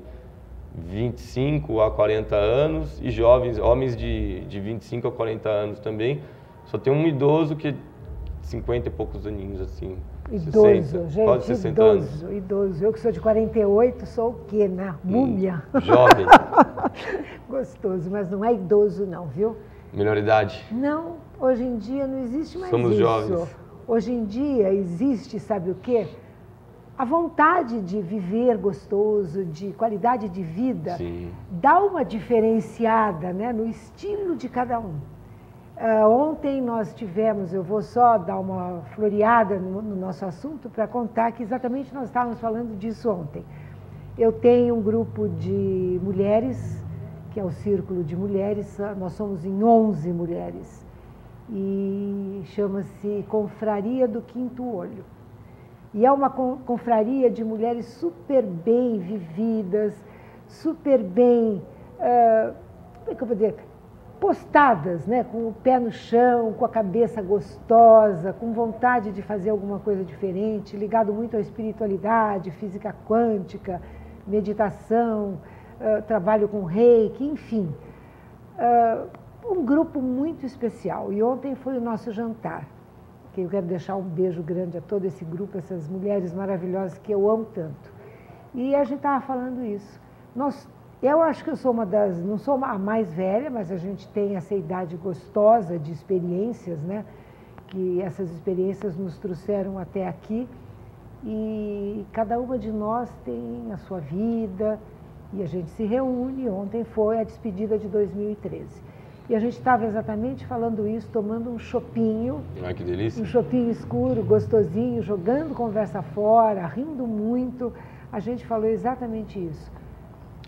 Speaker 2: 25 a 40 anos e jovens, homens de 25 a 40 anos também. Só tem um idoso que é 50 e poucos aninhos, assim.
Speaker 1: Idoso,
Speaker 2: 60,
Speaker 1: gente,
Speaker 2: quase 60 anos.
Speaker 1: Idoso. Eu que sou de 48, sou o quê, né? Múmia.
Speaker 2: Jovem.
Speaker 1: Gostoso, mas não é idoso não, viu?
Speaker 2: Melhor idade.
Speaker 1: Não, hoje em dia não existe mais
Speaker 2: Somos
Speaker 1: isso.
Speaker 2: jovens.
Speaker 1: Hoje em dia existe, sabe o quê? A vontade de viver gostoso, de qualidade de vida,
Speaker 2: Sim.
Speaker 1: dá uma diferenciada, né, no estilo de cada um. Ontem nós tivemos, eu vou só dar uma floreada no nosso assunto para contar que exatamente nós estávamos falando disso ontem. Eu tenho um grupo de mulheres, que é o Círculo de Mulheres, nós somos em 11 mulheres, e chama-se Confraria do Quinto Olho. E é uma confraria de mulheres super bem vividas, super bem, como é que eu vou dizer, postadas, né? Com o pé no chão, com a cabeça gostosa, com vontade de fazer alguma coisa diferente, ligado muito à espiritualidade, física quântica, meditação, trabalho com reiki, enfim. Um grupo muito especial. E ontem foi o nosso jantar. Que eu quero deixar um beijo grande a todo esse grupo, essas mulheres maravilhosas que eu amo tanto. E a gente estava falando isso. Eu acho que eu sou uma das, não sou a mais velha, mas a gente tem essa idade gostosa de experiências, né? Que essas experiências nos trouxeram até aqui. E cada uma de nós tem a sua vida e a gente se reúne. Ontem foi a despedida de 2013. E a gente estava exatamente falando isso, tomando um chopinho.
Speaker 2: Ai, que delícia.
Speaker 1: Um chopinho escuro, gostosinho, jogando conversa fora, rindo muito. A gente falou exatamente isso.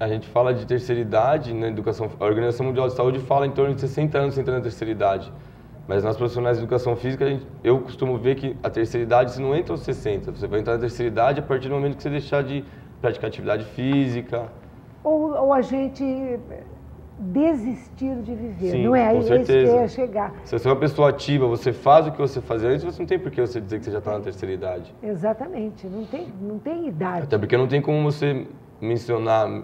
Speaker 2: A gente fala de terceira idade na educação. A Organização Mundial de Saúde fala em torno de 60 anos entrando na terceira idade. Mas nós profissionais de educação física, eu costumo ver que a terceira idade você não entra aos 60. Você vai entrar na terceira idade a partir do momento que você deixar de praticar atividade física.
Speaker 1: Ou a gente desistir de viver.
Speaker 2: Sim,
Speaker 1: não é?
Speaker 2: com
Speaker 1: Aí é isso que
Speaker 2: certeza.
Speaker 1: eu ia chegar.
Speaker 2: Se você é uma pessoa ativa, você faz o que você fazia antes, você não tem por que você dizer que você já está na terceira idade.
Speaker 1: Exatamente, não tem idade.
Speaker 2: Até porque não tem como você mencionar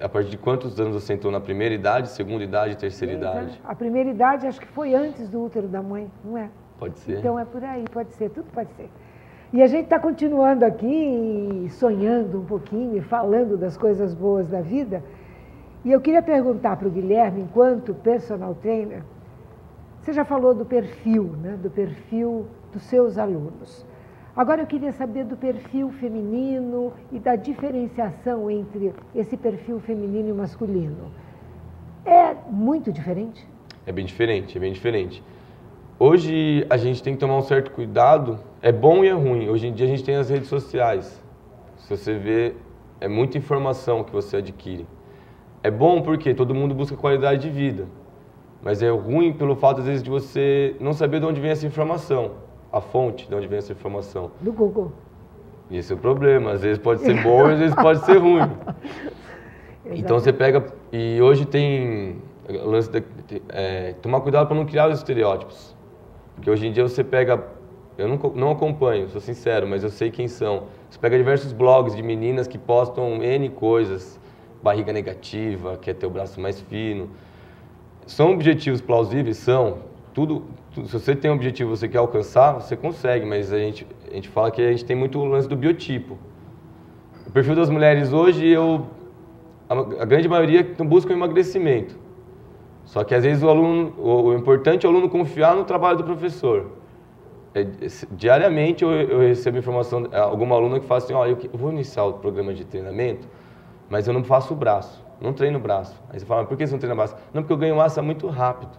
Speaker 2: a partir de quantos anos você entrou na primeira idade, segunda idade, terceira idade.
Speaker 1: A primeira idade acho que foi antes do útero da mãe, não é?
Speaker 2: Pode ser.
Speaker 1: Então é por aí, pode ser, tudo pode ser. E a gente está continuando aqui, sonhando um pouquinho e falando das coisas boas da vida. E eu queria perguntar para o Guilherme, enquanto personal trainer, você já falou do perfil, né? Do perfil dos seus alunos. Agora eu queria saber do perfil feminino e da diferenciação entre esse perfil feminino e masculino. É muito diferente?
Speaker 2: É bem diferente, é bem diferente. Hoje a gente tem que tomar um certo cuidado, é bom e é ruim. Hoje em dia a gente tem as redes sociais. Se você vê, é muita informação que você adquire. É bom porque todo mundo busca qualidade de vida, mas é ruim pelo fato, às vezes, de você não saber de onde vem essa informação, a fonte de onde vem essa informação.
Speaker 1: Do Google.
Speaker 2: Esse é o problema, às vezes pode ser bom, às vezes pode ser ruim. Então você pega, e hoje tem o lance de tomar cuidado para não criar os estereótipos. Porque hoje em dia você pega, eu não acompanho, sou sincero, mas eu sei quem são. Você pega diversos blogs de meninas que postam N coisas, barriga negativa, quer ter o braço mais fino. São objetivos plausíveis? São. Tudo, se você tem um objetivo e você quer alcançar, você consegue, mas a gente fala que a gente tem muito o lance do biotipo. O perfil das mulheres hoje, a grande maioria busca um emagrecimento. Só que às vezes o importante é o aluno confiar no trabalho do professor. Diariamente eu recebo informação, alguma aluna que fala assim, eu vou iniciar o programa de treinamento, mas eu não faço o braço, não treino o braço. Aí você fala, por que você não treina o braço? Não, porque eu ganho massa muito rápido.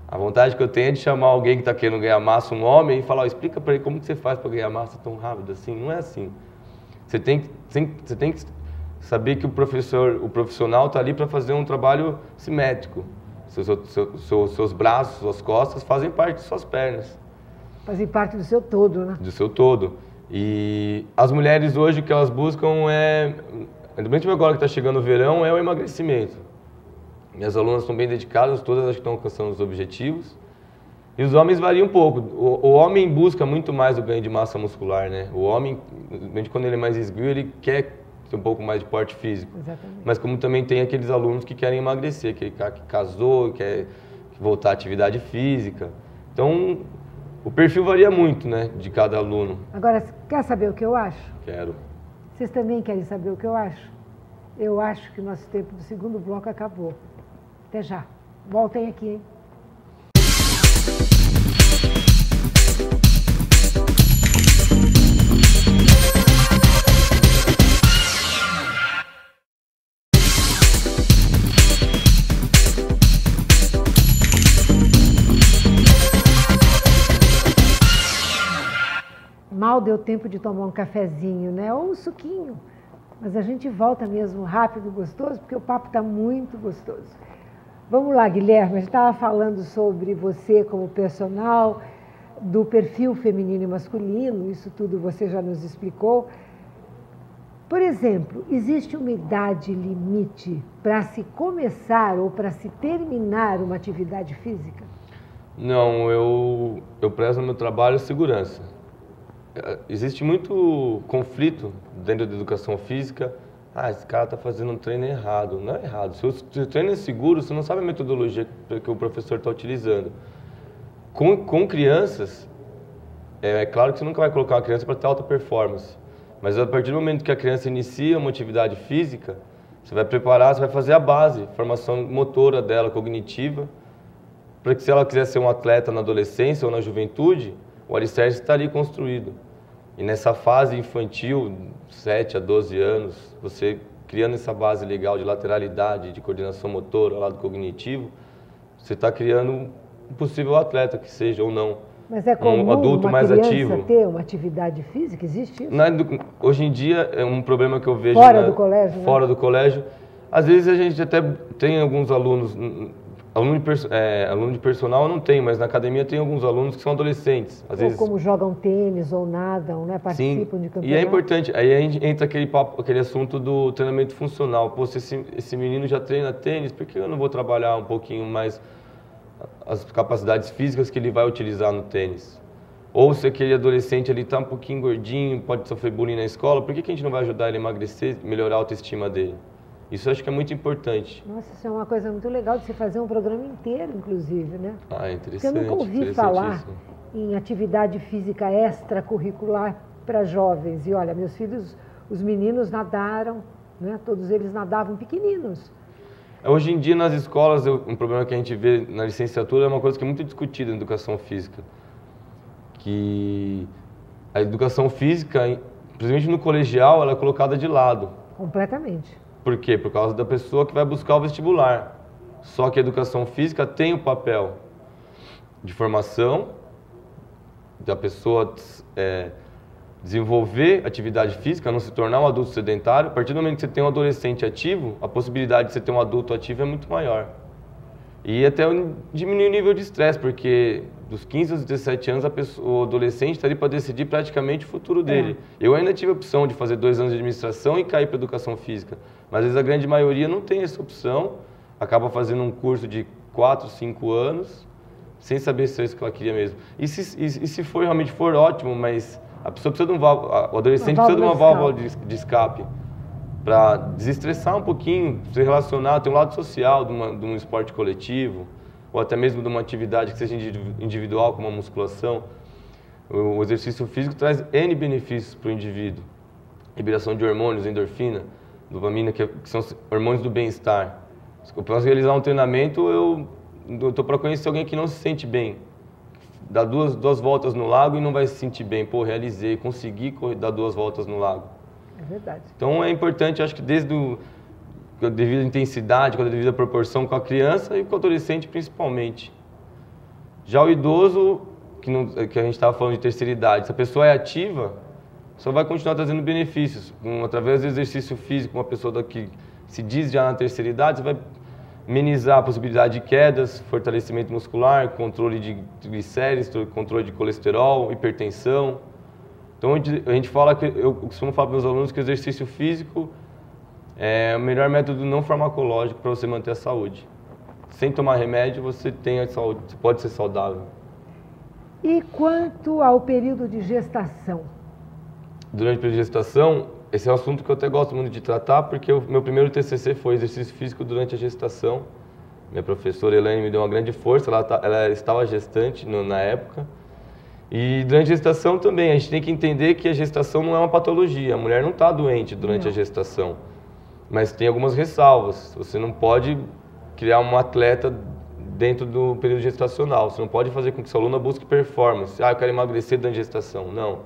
Speaker 2: A vontade que eu tenho é de chamar alguém que está querendo ganhar massa, um homem, e falar, explica para ele como que você faz para ganhar massa tão rápido assim. Não é assim. Você tem que saber que o profissional está ali para fazer um trabalho simétrico. Seus braços, suas costas fazem parte de suas pernas.
Speaker 1: Fazem parte do seu todo, né?
Speaker 2: Do seu todo. E as mulheres hoje, o que elas buscam principalmente agora que está chegando o verão, é o emagrecimento. Minhas alunas estão bem dedicadas, todas acho que estão alcançando os objetivos. E os homens variam um pouco. O homem busca muito mais o ganho de massa muscular, né? O homem, quando ele é mais esguio, ele quer ter um pouco mais de porte físico.
Speaker 1: Exatamente.
Speaker 2: Mas como também tem aqueles alunos que querem emagrecer, aquele cara que casou, quer voltar à atividade física. Então, o perfil varia muito, né, de cada aluno.
Speaker 1: Agora, quer saber o que eu acho?
Speaker 2: Quero.
Speaker 1: Vocês também querem saber o que eu acho? Eu acho que o nosso tempo do segundo bloco acabou. Até já. Voltem aqui, hein? Mal deu tempo de tomar um cafezinho, né? Ou um suquinho. Mas a gente volta mesmo rápido e gostoso, porque o papo está muito gostoso. Vamos lá, Guilherme, a gente estava falando sobre você como personal, do perfil feminino e masculino, isso tudo você já nos explicou. Por exemplo, existe uma idade limite para se começar ou para se terminar uma atividade física?
Speaker 2: Não, eu prezo no meu trabalho segurança. Existe muito conflito dentro da educação física. Esse cara está fazendo um treino errado. Não é errado. Se o treino é seguro, você não sabe a metodologia que o professor está utilizando. Com crianças, é claro que você nunca vai colocar uma criança para ter alta performance. Mas a partir do momento que a criança inicia uma atividade física, você vai preparar, você vai fazer a base, formação motora dela, cognitiva, para que se ela quiser ser um atleta na adolescência ou na juventude, o alicerce está ali construído. E nessa fase infantil, 7 a 12 anos, você criando essa base legal de lateralidade, de coordenação motora, lado cognitivo, você está criando um possível atleta que seja ou não.
Speaker 1: Mas é comum
Speaker 2: um adulto
Speaker 1: uma
Speaker 2: mais
Speaker 1: criança
Speaker 2: ativo.
Speaker 1: ter uma atividade física? Existe isso?
Speaker 2: Hoje em dia é um problema que eu vejo
Speaker 1: fora do colégio, né?
Speaker 2: Fora do colégio. Às vezes a gente até tem alguns alunos Aluno de personal eu não tenho, mas na academia tem alguns alunos que são adolescentes. Às vezes,
Speaker 1: como jogam tênis ou nadam, né? Participam de campeonatos.
Speaker 2: E é importante, aí a gente entra aquele assunto do treinamento funcional. Pô, se esse menino já treina tênis, por que eu não vou trabalhar um pouquinho mais as capacidades físicas que ele vai utilizar no tênis? Ou se aquele adolescente ali está um pouquinho gordinho, pode sofrer bullying na escola, por que a gente não vai ajudar ele a emagrecer, melhorar a autoestima dele? Isso eu acho que é muito importante.
Speaker 1: Nossa, isso é uma coisa muito legal de se fazer um programa inteiro, inclusive, né?
Speaker 2: Ah, interessante.
Speaker 1: Porque eu nunca ouvi falar em atividade física extracurricular para jovens. E olha, meus filhos, os meninos nadaram, né? Todos eles nadavam pequeninos.
Speaker 2: Hoje em dia, nas escolas, um problema que a gente vê na licenciatura é uma coisa que é muito discutida na educação física. Que a educação física, principalmente no colegial, ela é colocada de lado.
Speaker 1: Completamente.
Speaker 2: Por quê? Por causa da pessoa que vai buscar o vestibular. Só que a educação física tem o papel de formação, da pessoa desenvolver atividade física, não se tornar um adulto sedentário. A partir do momento que você tem um adolescente ativo, a possibilidade de você ter um adulto ativo é muito maior. E até diminuir o nível de estresse, porque dos 15 aos 17 anos o adolescente está ali para decidir praticamente o futuro dele. Eu ainda tive a opção de fazer 2 anos de administração e cair para educação física, mas às vezes a grande maioria não tem essa opção, acaba fazendo um curso de 4, 5 anos, sem saber se é isso que ela queria mesmo. E se realmente for ótimo, mas a pessoa precisa de o adolescente precisa de uma válvula de escape para desestressar um pouquinho, se relacionar, ter um lado social de um esporte coletivo, ou até mesmo de uma atividade que seja individual, como a musculação. O exercício físico traz N benefícios para o indivíduo. Liberação de hormônios, endorfina, dopamina, que são hormônios do bem-estar. Se eu posso realizar um treinamento, eu estou para conhecer alguém que não se sente bem. Dá duas voltas no lago e não vai se sentir bem. Pô, realizei, consegui dar 2 voltas no lago.
Speaker 1: É verdade.
Speaker 2: Então é importante, acho que desde a devida intensidade, com a devida proporção com a criança e com o adolescente principalmente. Já o idoso, que a gente estava falando de terceira idade, se a pessoa é ativa, só vai continuar trazendo benefícios. Através do exercício físico, uma pessoa que se diz já na terceira idade, você vai amenizar a possibilidade de quedas, fortalecimento muscular, controle de glicérides, controle de colesterol, hipertensão. Então a gente fala eu costumo falar para meus alunos que o exercício físico é o melhor método não farmacológico para você manter a saúde. Sem tomar remédio, você tem a saúde, você pode ser saudável.
Speaker 1: E quanto ao período de gestação?
Speaker 2: Durante o período de gestação, esse é um assunto que eu até gosto muito de tratar, porque o meu primeiro TCC foi exercício físico durante a gestação. Minha professora Elaine me deu uma grande força, ela estava gestante na época. E durante a gestação também, a gente tem que entender que a gestação não é uma patologia, a mulher não está doente durante a gestação. Mas tem algumas ressalvas, você não pode criar um atleta dentro do período gestacional, você não pode fazer com que seu aluno busque performance. Eu quero emagrecer durante a gestação, não.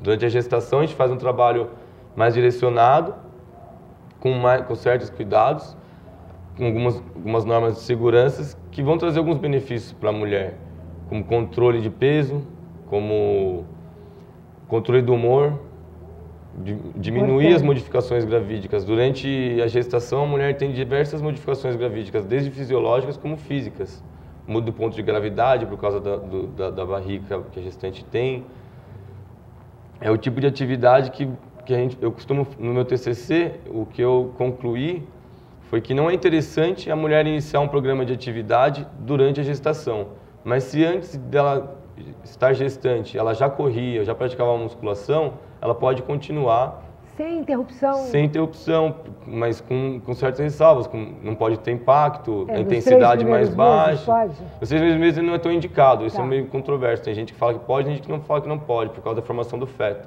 Speaker 2: Durante a gestação a gente faz um trabalho mais direcionado, com certos cuidados, com algumas normas de segurança que vão trazer alguns benefícios para a mulher, como controle de peso, como controle do humor, diminuir as modificações gravídicas. Durante a gestação, a mulher tem diversas modificações gravídicas, desde fisiológicas como físicas. Muda o ponto de gravidade por causa da barriga que a gestante tem. É o tipo de atividade que eu costumo, no meu TCC, o que eu concluí foi que não é interessante a mulher iniciar um programa de atividade durante a gestação. Mas se antes dela estar gestante, ela já corria, já praticava uma musculação, ela pode continuar.
Speaker 1: Sem interrupção? Sem
Speaker 2: interrupção, mas com certas ressalvas. Não pode ter impacto, a intensidade mais baixa.
Speaker 1: Pode?
Speaker 2: Os 6 primeiros meses não é tão indicado, isso é meio controverso. Tem gente que fala que pode, tem gente que não fala que não pode, por causa da formação do feto.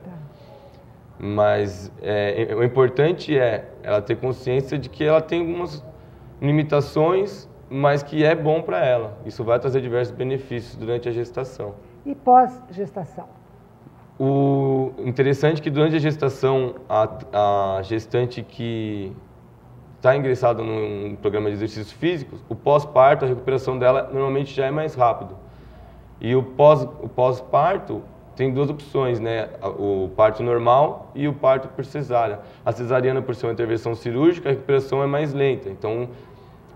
Speaker 2: Mas o importante é ela ter consciência de que ela tem algumas limitações, mas que é bom para ela. Isso vai trazer diversos benefícios durante a gestação.
Speaker 1: E pós-gestação?
Speaker 2: O interessante é que durante a gestação, a gestante que está ingressada num programa de exercícios físicos, o pós-parto, a recuperação dela normalmente já é mais rápido. E o pós-parto tem 2 opções, né? O parto normal e o parto por cesárea. A cesariana, por ser uma intervenção cirúrgica, a recuperação é mais lenta. Então,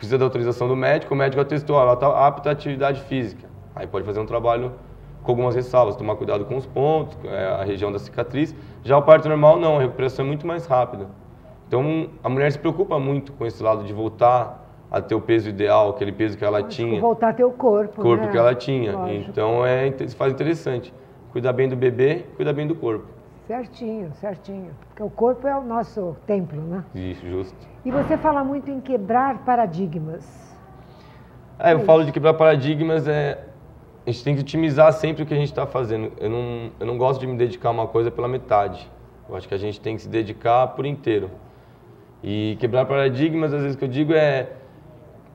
Speaker 2: precisa da autorização do médico, o médico atestou, ela está apta à atividade física. Aí pode fazer um trabalho com algumas ressalvas, tomar cuidado com os pontos, a região da cicatriz. Já o parto normal não, a recuperação é muito mais rápida. Então a mulher se preocupa muito com esse lado de voltar a ter o peso ideal, aquele peso que ela tinha.
Speaker 1: Voltar a ter o corpo,
Speaker 2: né?
Speaker 1: Que
Speaker 2: ela tinha.
Speaker 1: Lógico.
Speaker 2: Então se faz interessante. Cuidar bem do bebê, cuidar bem do corpo.
Speaker 1: Certinho, certinho. Porque o corpo é o nosso templo, né?
Speaker 2: Isso, justo.
Speaker 1: E você fala muito em quebrar paradigmas.
Speaker 2: Eu falo de quebrar paradigmas, a gente tem que otimizar sempre o que a gente está fazendo. Eu não gosto de me dedicar a uma coisa pela metade. Eu acho que a gente tem que se dedicar por inteiro. E quebrar paradigmas, às vezes, que eu digo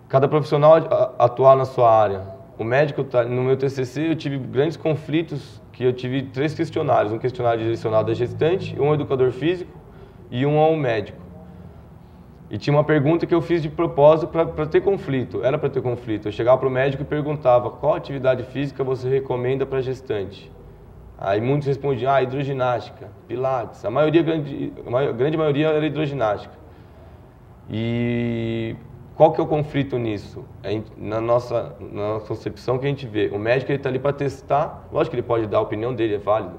Speaker 2: cada profissional atuar na sua área. O médico, no meu TCC, eu tive grandes conflitos, que eu tive 3 questionários. Um questionário direcionado à gestante, um ao educador físico e um ao médico. E tinha uma pergunta que eu fiz de propósito para ter conflito. Era para ter conflito. Eu chegava para o médico e perguntava: qual atividade física você recomenda para gestante? Aí muitos respondiam: hidroginástica, pilates. A grande maioria era hidroginástica. E qual que é o conflito nisso? Na nossa concepção que a gente vê, o médico está ali para testar. Lógico que ele pode dar a opinião dele, é válido.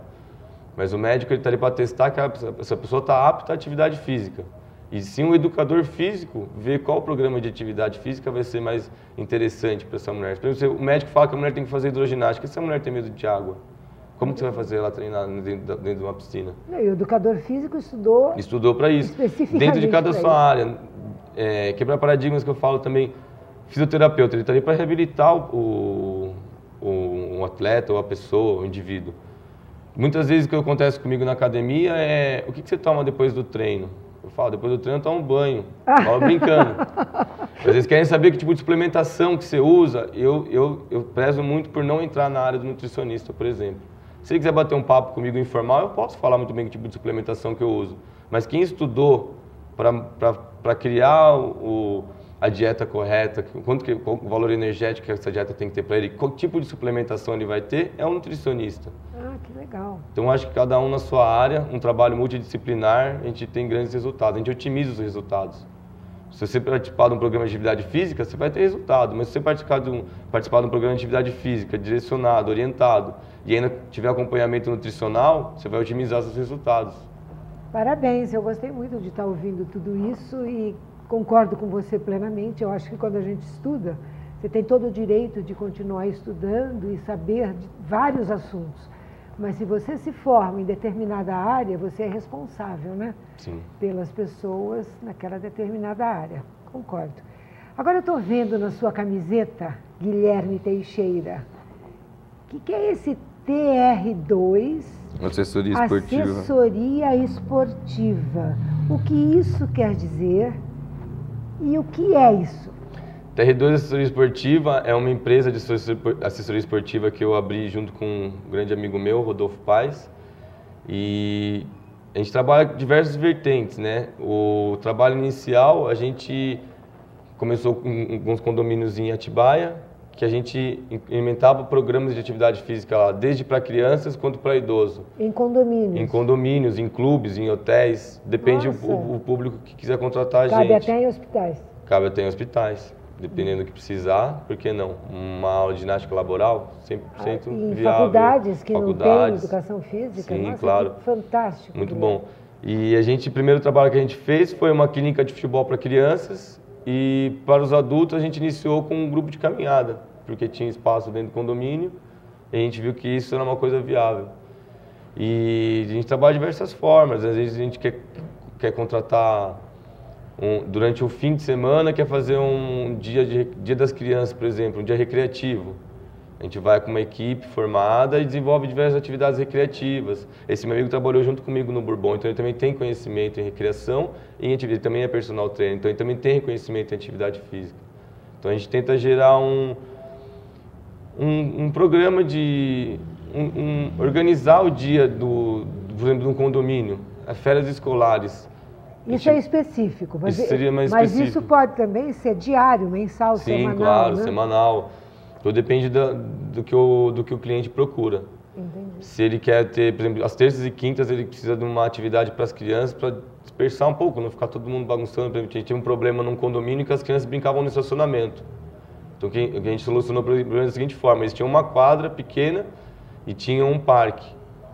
Speaker 2: Mas o médico está ali para testar que essa pessoa está apta à atividade física. E sim, o educador físico vê qual programa de atividade física vai ser mais interessante para essa mulher. Por exemplo, o médico fala que a mulher tem que fazer hidroginástica. E se a mulher tem medo de água? Como que você vai fazer ela treinar dentro de uma piscina?
Speaker 1: E o educador físico estudou...
Speaker 2: Estudou para isso. Dentro de cada sua área. Quebrar paradigmas que eu falo também. Fisioterapeuta, ele está ali para reabilitar um atleta ou a pessoa, o indivíduo. Muitas vezes o que acontece comigo na academia o que você toma depois do treino? Eu falo, depois do treino eu tomo um banho. Falo brincando. Às vezes querem saber que tipo de suplementação que você usa. Eu prezo muito por não entrar na área do nutricionista, por exemplo. Se ele quiser bater um papo comigo informal, eu posso falar muito bem que tipo de suplementação que eu uso. Mas quem estudou para criar a dieta correta, qual o valor energético que essa dieta tem que ter para ele, qual tipo de suplementação ele vai ter, é um nutricionista.
Speaker 1: Que legal.
Speaker 2: Então, acho que cada um na sua área, um trabalho multidisciplinar, a gente tem grandes resultados, a gente otimiza os resultados. Se você participar de um programa de atividade física, você vai ter resultado, mas se você participar de um programa de atividade física direcionado, orientado, e ainda tiver acompanhamento nutricional, você vai otimizar seus resultados.
Speaker 1: Parabéns, eu gostei muito de estar ouvindo tudo isso e concordo com você plenamente. Eu acho que quando a gente estuda, você tem todo o direito de continuar estudando e saber de vários assuntos. Mas se você se forma em determinada área, você é responsável, né?
Speaker 2: Sim. Pelas
Speaker 1: pessoas naquela determinada área. Concordo. Agora eu estou vendo na sua camiseta, Guilherme Teixeira, o que é esse TR2?
Speaker 2: Assessoria esportiva.
Speaker 1: Assessoria esportiva. O que isso quer dizer e o que é isso?
Speaker 2: TR2 Assessoria Esportiva é uma empresa de assessoria esportiva que eu abri junto com um grande amigo meu, Rodolfo Paes. E a gente trabalha diversas vertentes, né? O trabalho inicial, a gente começou com uns condomínios em Atibaia, que a gente implementava programas de atividade física lá, desde para crianças quanto para idoso.
Speaker 1: Em condomínios?
Speaker 2: Em condomínios, em clubes, em hotéis. Depende o público que quiser contratar a gente.
Speaker 1: Cabe até em hospitais?
Speaker 2: Cabe até em hospitais. Dependendo do que precisar, por que não? Uma aula de ginástica laboral, 100%
Speaker 1: em
Speaker 2: viável.
Speaker 1: Faculdades que não têm educação física?
Speaker 2: Sim,
Speaker 1: nossa,
Speaker 2: claro.
Speaker 1: Fantástico.
Speaker 2: Muito bom. E o primeiro trabalho que a gente fez foi uma clínica de futebol para crianças e para os adultos a gente iniciou com um grupo de caminhada, porque tinha espaço dentro do condomínio e a gente viu que isso era uma coisa viável. E a gente trabalha de diversas formas, às vezes a gente quer contratar... durante o fim de semana, quer fazer um dia das crianças, por exemplo, um dia recreativo. A gente vai com uma equipe formada e desenvolve diversas atividades recreativas. Esse meu amigo trabalhou junto comigo no Bourbon, então ele também tem conhecimento em recreação e ele também é personal trainer, então ele também tem conhecimento em atividade física. Então a gente tenta gerar um programa organizar o dia por exemplo, de um condomínio, as férias escolares.
Speaker 1: Isso é específico, mas isso pode também ser diário, mensal, semanal,
Speaker 2: Sim, claro,
Speaker 1: né?
Speaker 2: semanal. Tudo depende do que o cliente procura.
Speaker 1: Entendi.
Speaker 2: Se ele quer ter, por exemplo, as terças e quintas, ele precisa de uma atividade para as crianças para dispersar um pouco, não ficar todo mundo bagunçando. Por exemplo, a gente tinha um problema num condomínio que as crianças brincavam no estacionamento. Então, o que a gente solucionou o problema da seguinte forma: eles tinham uma quadra pequena e tinham um parque.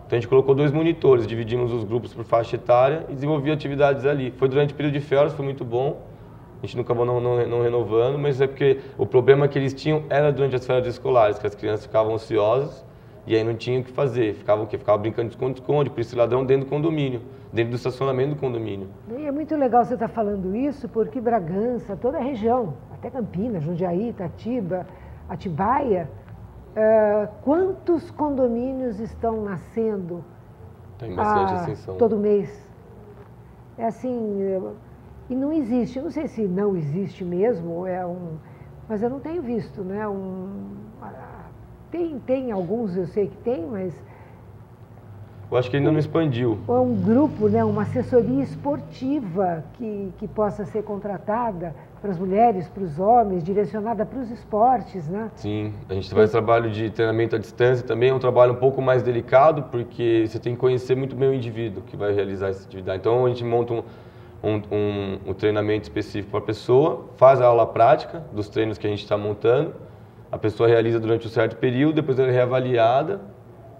Speaker 2: Então, a gente colocou 2 monitores, dividimos os grupos por faixa etária e desenvolvia atividades ali. Foi durante o período de férias, foi muito bom. A gente não acabou não renovando, mas é porque o problema que eles tinham era durante as férias escolares, que as crianças ficavam ociosas e aí não tinham o que fazer. Ficava o quê? Ficava brincando de esconde-esconde, polícia ladrão dentro do condomínio, dentro do estacionamento do condomínio.
Speaker 1: E é muito legal você estar falando isso, porque Bragança, toda a região, até Campinas, Jundiaí, Itatiba, Atibaia, quantos condomínios estão nascendo
Speaker 2: Tem bastante ascensão.
Speaker 1: todo mês? É assim, e não existe, não sei se não existe mesmo, mas eu não tenho visto, né? Tem alguns, eu sei que tem, mas
Speaker 2: Eu acho que ainda não expandiu.
Speaker 1: é um grupo, né? Uma assessoria esportiva que possa ser contratada para as mulheres, para os homens, direcionada para os esportes, né?
Speaker 2: Sim, a gente faz trabalho de treinamento à distância também, é um trabalho um pouco mais delicado, porque você tem que conhecer muito bem o indivíduo que vai realizar essa atividade. Então a gente monta um treinamento específico para a pessoa, faz a aula prática dos treinos que a gente está montando, a pessoa realiza durante um certo período, depois ela é reavaliada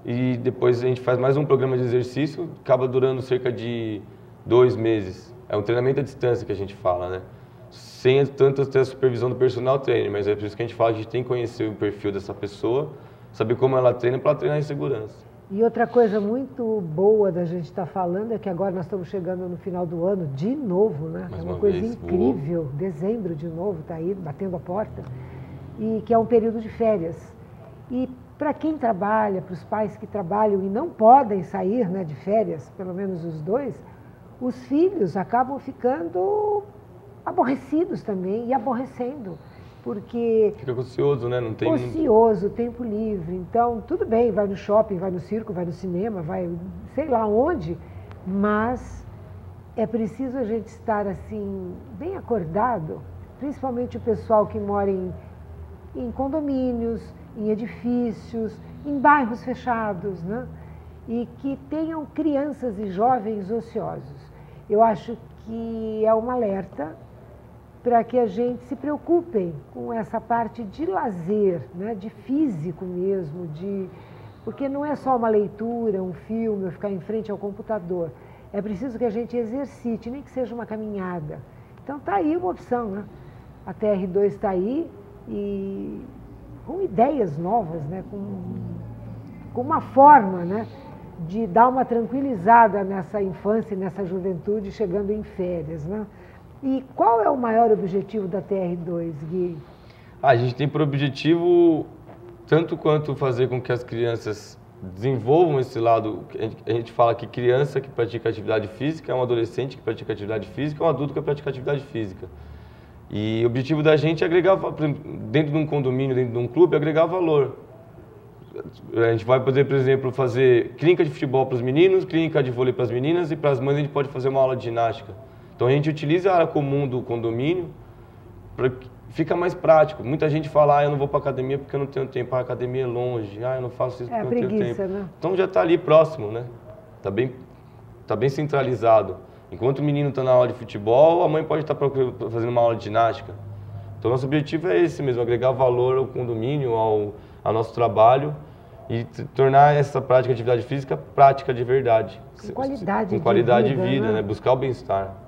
Speaker 2: e depois a gente faz mais um programa de exercício, acaba durando cerca de 2 meses. É um treinamento à distância que a gente fala, né? Sem tanto ter a supervisão do personal trainer, mas é por isso que a gente fala que a gente tem que conhecer o perfil dessa pessoa, saber como ela treina para treinar em segurança.
Speaker 1: E outra coisa muito boa da gente estar falando é que agora nós estamos chegando no final do ano de novo, né?
Speaker 2: Mais
Speaker 1: É uma
Speaker 2: uma
Speaker 1: coisa
Speaker 2: vez,
Speaker 1: incrível, dezembro de novo, está aí batendo a porta, e que é um período de férias. E para quem trabalha, para os pais que trabalham e não podem sair, né, de férias, pelo menos os 2, os filhos acabam ficando aborrecidos também e aborrecendo, porque
Speaker 2: Fica ocioso, né? Não tem
Speaker 1: ocioso, tempo livre. Então, tudo bem, vai no shopping, vai no circo, vai no cinema, vai sei lá onde, mas é preciso a gente estar assim, bem acordado, principalmente o pessoal que mora em condomínios, em edifícios, em bairros fechados, né? E que tenham crianças e jovens ociosos. Eu acho que é um alerta para que a gente se preocupe com essa parte de lazer, né, de físico mesmo, porque não é só uma leitura, um filme, ou ficar em frente ao computador. É preciso que a gente exercite, nem que seja uma caminhada. Então está aí uma opção, né? A TR2 está aí e com ideias novas, né, com uma forma, né, de dar uma tranquilizada nessa infância e nessa juventude chegando em férias, né? E qual é o maior objetivo da TR2, Gui?
Speaker 2: A gente tem por objetivo tanto quanto fazer com que as crianças desenvolvam esse lado. A gente fala que criança que pratica atividade física é um adolescente que pratica atividade física, é um adulto que pratica atividade física. E o objetivo da gente é agregar, dentro de um condomínio, dentro de um clube, agregar valor. A gente vai poder, por exemplo, fazer clínica de futebol para os meninos, clínica de vôlei para as meninas e para as mães a gente pode fazer uma aula de ginástica. Então a gente utiliza a área comum do condomínio, fica mais prático. Muita gente fala, eu não vou para academia porque eu não tenho tempo, a academia é longe, eu não faço isso porque eu não tenho tempo.
Speaker 1: Né?
Speaker 2: Então já está ali próximo, né? Tá bem centralizado. Enquanto o menino está na aula de futebol, a mãe pode estar fazendo uma aula de ginástica. Então nosso objetivo é esse mesmo, agregar valor ao condomínio, ao nosso trabalho e tornar essa prática de atividade física prática de verdade.
Speaker 1: Com qualidade
Speaker 2: de vida, né? Buscar o bem-estar.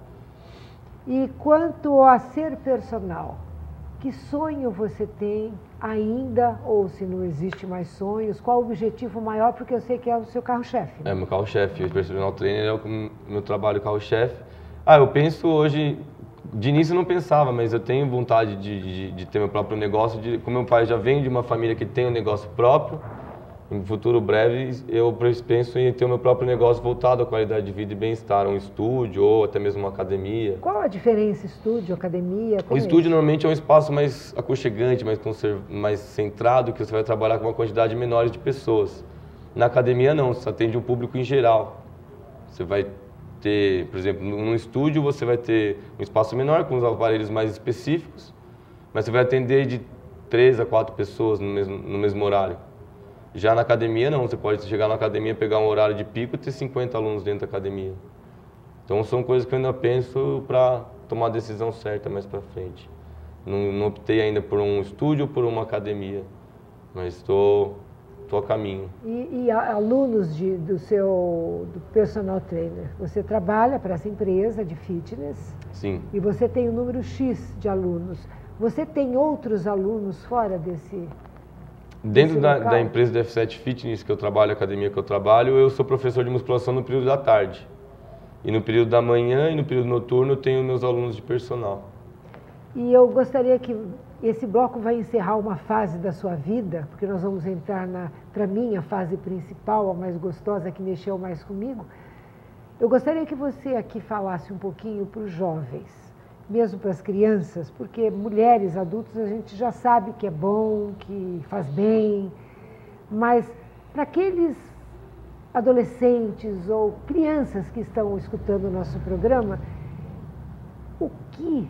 Speaker 1: E quanto a ser personal, que sonho você tem ainda, ou se não existe mais sonhos, qual o objetivo maior, porque eu sei que é o seu carro-chefe.
Speaker 2: Né? É, meu carro-chefe, o personal trainer é o meu trabalho carro-chefe. Eu penso hoje, de início eu não pensava, mas eu tenho vontade de ter meu próprio negócio, como meu pai já vem de uma família que tem um negócio próprio, em futuro breve eu penso em ter o meu próprio negócio voltado à qualidade de vida e bem-estar, um estúdio ou até mesmo uma academia.
Speaker 1: Qual a diferença, estúdio, academia?
Speaker 2: O estúdio normalmente é um espaço mais aconchegante, mais centrado, que você vai trabalhar com uma quantidade menor de pessoas. Na academia não, você atende um público em geral. Você vai ter, por exemplo, num estúdio você vai ter um espaço menor, com os aparelhos mais específicos, mas você vai atender de 3 a 4 pessoas no mesmo horário. Já na academia não, você pode chegar na academia, pegar um horário de pico e ter 50 alunos dentro da academia. Então são coisas que eu ainda penso para tomar a decisão certa mais para frente. Não optei ainda por um estúdio ou por uma academia, mas estou a caminho.
Speaker 1: E alunos do personal trainer, você trabalha para essa empresa de fitness?
Speaker 2: Sim.
Speaker 1: E você tem um número X de alunos. Você tem outros alunos fora desse
Speaker 2: Dentro da empresa do F7 Fitness que eu trabalho, a academia que eu trabalho, eu sou professor de musculação no período da tarde. E no período da manhã e no período noturno eu tenho meus alunos de personal.
Speaker 1: E eu gostaria que esse bloco vai encerrar uma fase da sua vida, porque nós vamos entrar para mim, a fase principal, a mais gostosa, que mexeu mais comigo. Eu gostaria que você aqui falasse um pouquinho para os jovens, mesmo para as crianças, porque mulheres, adultos, a gente já sabe que é bom, que faz bem, mas para aqueles adolescentes ou crianças que estão escutando o nosso programa, o que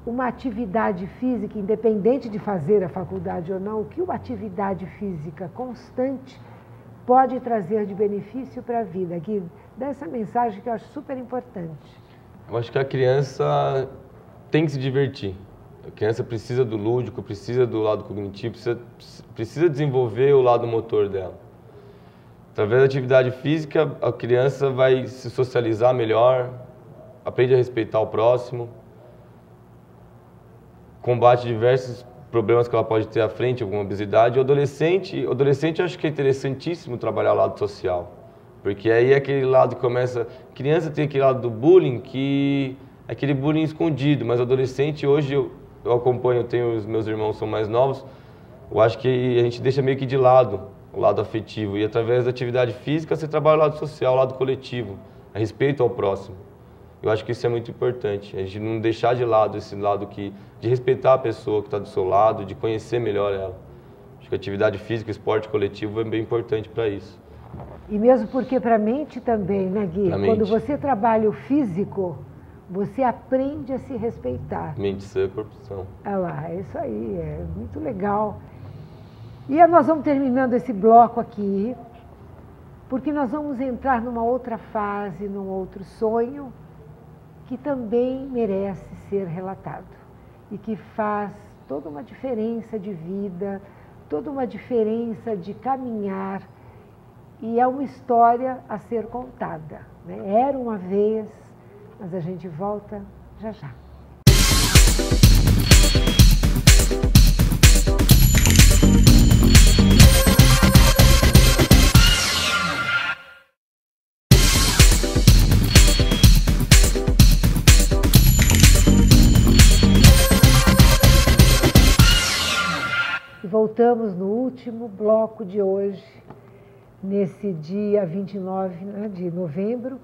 Speaker 1: uma atividade física, independente de fazer a faculdade ou não, o que uma atividade física constante pode trazer de benefício para a vida? Aqui, dá essa mensagem que eu acho super importante.
Speaker 2: Eu acho que a criança tem que se divertir. A criança precisa do lúdico, precisa do lado cognitivo, precisa desenvolver o lado motor dela. Através da atividade física, a criança vai se socializar melhor, aprende a respeitar o próximo, combate diversos problemas que ela pode ter à frente, alguma obesidade. O adolescente eu acho que é interessantíssimo trabalhar o lado social, porque aí é aquele lado que começa... Criança tem aquele lado do bullying, que é aquele bullying escondido, mas adolescente, hoje eu acompanho, os meus irmãos são mais novos, eu acho que a gente deixa meio que de lado o lado afetivo, e através da atividade física você trabalha o lado social, o lado coletivo, a respeito ao próximo. Eu acho que isso é muito importante, a gente não deixar de lado esse lado de respeitar a pessoa que está do seu lado, de conhecer melhor ela. Acho que a atividade física, esporte coletivo é bem importante para isso.
Speaker 1: E mesmo porque para a mente também, né, Gui? Quando você trabalha o físico, você aprende a se respeitar.
Speaker 2: Mente sã, corpo são.
Speaker 1: Olha lá, é isso aí, é muito legal. E nós vamos terminando esse bloco aqui, porque nós vamos entrar numa outra fase, num outro sonho, que também merece ser relatado e que faz toda uma diferença de vida, toda uma diferença de caminhar, e é uma história a ser contada, né? Era uma vez, mas a gente volta já já. Voltamos no último bloco de hoje, nesse dia 29, né, de novembro.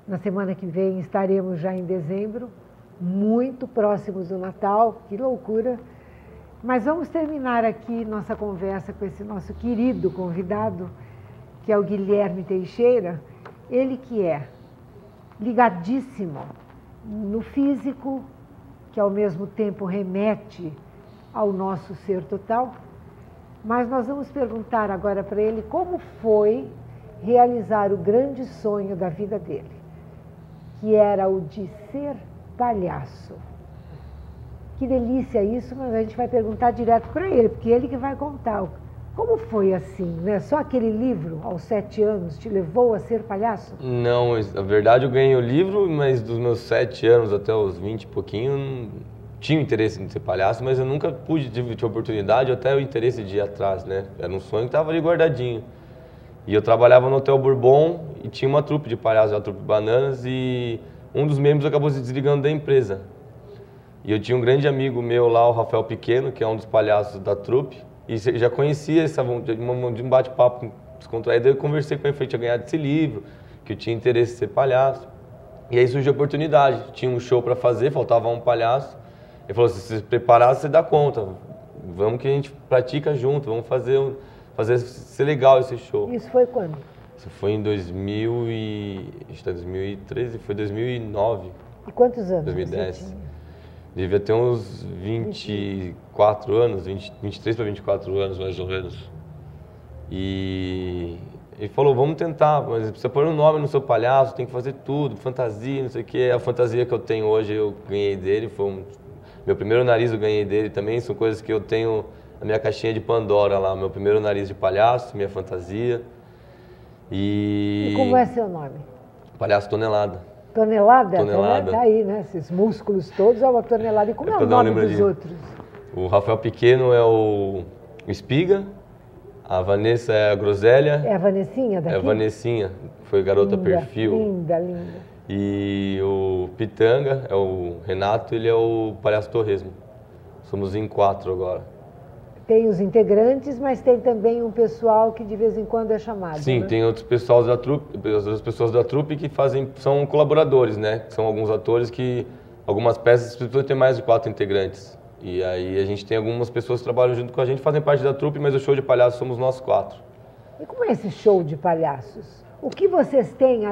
Speaker 1: Na semana que vem estaremos já em dezembro, muito próximos do Natal, que loucura. Mas vamos terminar aqui nossa conversa com esse nosso querido convidado, que é o Guilherme Teixeira. Ele que é ligadíssimo no físico, que ao mesmo tempo remete ao nosso ser total, mas nós vamos perguntar agora para ele como foi realizar o grande sonho da vida dele, que era o de ser palhaço. Que delícia isso, mas a gente vai perguntar direto para ele, porque ele que vai contar. Como foi assim, né? Só aquele livro, aos 7 anos, te levou a ser palhaço?
Speaker 2: Não, na verdade eu ganhei o livro, mas dos meus 7 anos até os 20 e pouquinho, tinha interesse em ser palhaço, mas eu nunca pude ter oportunidade, até o interesse de ir atrás, né? Era um sonho que estava ali guardadinho. E eu trabalhava no Hotel Bourbon e tinha uma trupe de palhaços, a trupe Bananas, e um dos membros acabou se desligando da empresa. E eu tinha um grande amigo meu lá, o Rafael Pequeno, que é um dos palhaços da trupe, e já conhecia essa de um bate-papo descontraído. Eu conversei com ele, falei que tinha ganhado esse livro, que eu tinha interesse em ser palhaço. E aí surgiu a oportunidade, tinha um show para fazer, faltava um palhaço. Ele falou, se você preparar, você dá conta. Vamos que a gente pratica junto, vamos fazer ser legal esse show.
Speaker 1: Isso foi quando?
Speaker 2: Isso foi em 2013, foi 2009.
Speaker 1: E quantos anos
Speaker 2: 2010.
Speaker 1: você tinha?
Speaker 2: Devia ter uns 24 anos, 23 para 24 anos mais ou menos. E ele falou, vamos tentar, mas precisa pôr um nome no seu palhaço, tem que fazer tudo, fantasia, não sei o que. A fantasia que eu tenho hoje eu ganhei dele, meu primeiro nariz eu ganhei dele também, são coisas que eu tenho na minha caixinha de Pandora lá, meu primeiro nariz de palhaço, minha fantasia.
Speaker 1: E como é seu nome?
Speaker 2: Palhaço Tonelada.
Speaker 1: Tonelada?
Speaker 2: Tonelada.
Speaker 1: Tá aí, né? Esses músculos todos é uma tonelada. E como é o nome dos outros?
Speaker 2: O Rafael Pequeno é o Espiga, a Vanessa é a Groselha.
Speaker 1: É a Vanessinha daqui?
Speaker 2: É a Vanessinha, foi garota
Speaker 1: linda,
Speaker 2: perfil.
Speaker 1: Linda, linda.
Speaker 2: E o Pitanga, é o Renato, ele é o Palhaço Torresmo. Somos em 4 agora. Tem
Speaker 1: os integrantes, mas tem também um pessoal que de vez em quando é chamado.
Speaker 2: Sim, né? Tem outras pessoas da trupe que são colaboradores, né? São alguns atores que algumas peças precisam ter mais de 4 integrantes. E aí a gente tem algumas pessoas que trabalham junto com a gente, fazem parte da trupe, mas o show de palhaços somos nós 4.
Speaker 1: E como é esse show de palhaços? O que vocês têm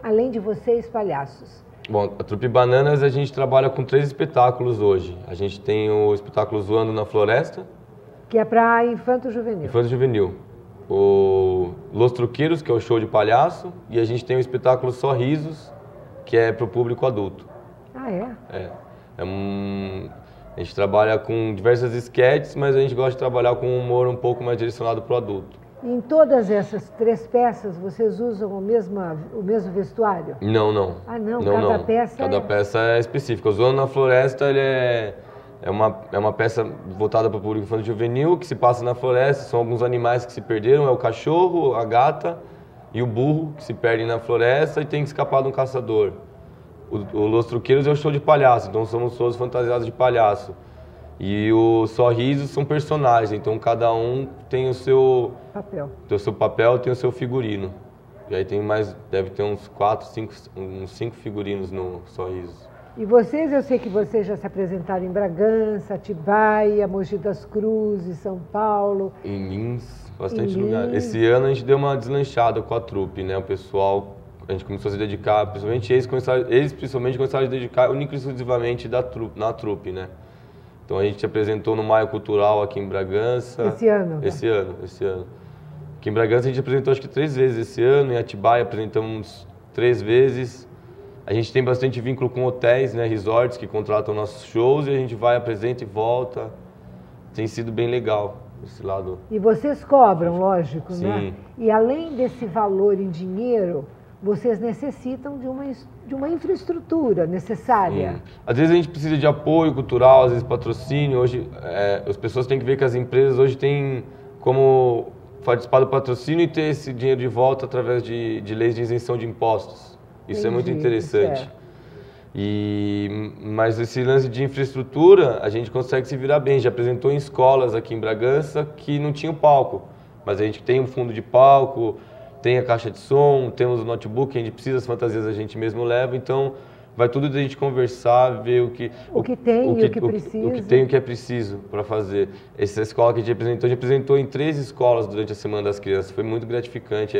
Speaker 1: além de vocês, palhaços?
Speaker 2: Bom, a Trupe Bananas a gente trabalha com 3 espetáculos hoje. A gente tem o espetáculo Zoando na Floresta,
Speaker 1: que é para infanto-juvenil.
Speaker 2: Infanto-juvenil. O Los Truqueiros, que é o show de palhaço, e a gente tem o espetáculo Sorrisos, que é para o público adulto.
Speaker 1: Ah, é?
Speaker 2: A gente trabalha com diversas esquetes, mas a gente gosta de trabalhar com um humor um pouco mais direcionado para o adulto.
Speaker 1: E em todas essas 3 peças, vocês usam o mesmo vestuário?
Speaker 2: Não, não.
Speaker 1: Ah, não? Cada
Speaker 2: peça é específica. O Zoando na Floresta, ele é uma peça voltada para o público infantil juvenil, que se passa na floresta, são alguns animais que se perderam, é o cachorro, a gata e o burro, que se perdem na floresta e tem que escapar de um caçador. O Los Truqueiros é o show de palhaço, então somos todos fantasiados de palhaço. E os Sorrisos são personagens, então cada um tem o seu papel, tem o seu figurino. E aí deve ter uns 5 figurinos no Sorrisos.
Speaker 1: E vocês, eu sei que vocês já se apresentaram em Bragança, Atibaia, Mogi das Cruzes, São Paulo.
Speaker 2: Em Lins, bastante lugar. Esse ano a gente deu uma deslanchada com a trupe, né? O pessoal, a gente começou a se dedicar, principalmente eles começaram a se dedicar única e exclusivamente na trupe, né? Então a gente se apresentou no Maio Cultural aqui em Bragança.
Speaker 1: Esse ano?
Speaker 2: Esse ano. Aqui em Bragança a gente apresentou acho que 3 vezes esse ano, em Atibaia apresentamos 3 vezes. A gente tem bastante vínculo com hotéis, né, resorts que contratam nossos shows e a gente vai, apresenta e volta. Tem sido bem legal esse lado.
Speaker 1: E vocês cobram, lógico,
Speaker 2: Sim.
Speaker 1: Né? E além desse valor em dinheiro, vocês necessitam de uma infraestrutura necessária.
Speaker 2: Sim. Às vezes a gente precisa de apoio cultural, às vezes patrocínio. Hoje, as pessoas têm que ver que as empresas hoje têm como participar do patrocínio e ter esse dinheiro de volta através de leis de isenção de impostos. Isso é muito interessante. Mas esse lance de infraestrutura, a gente consegue se virar bem. Já apresentou em escolas aqui em Bragança que não tinham palco, mas a gente tem um fundo de palco, tem a caixa de som, temos o notebook, a gente precisa das fantasias, a gente mesmo leva, então vai tudo da gente conversar, ver o que tem e o que precisa. O que tem e o que é preciso para fazer. Essa escola que a gente apresentou em 3 escolas durante a Semana das Crianças, foi muito gratificante,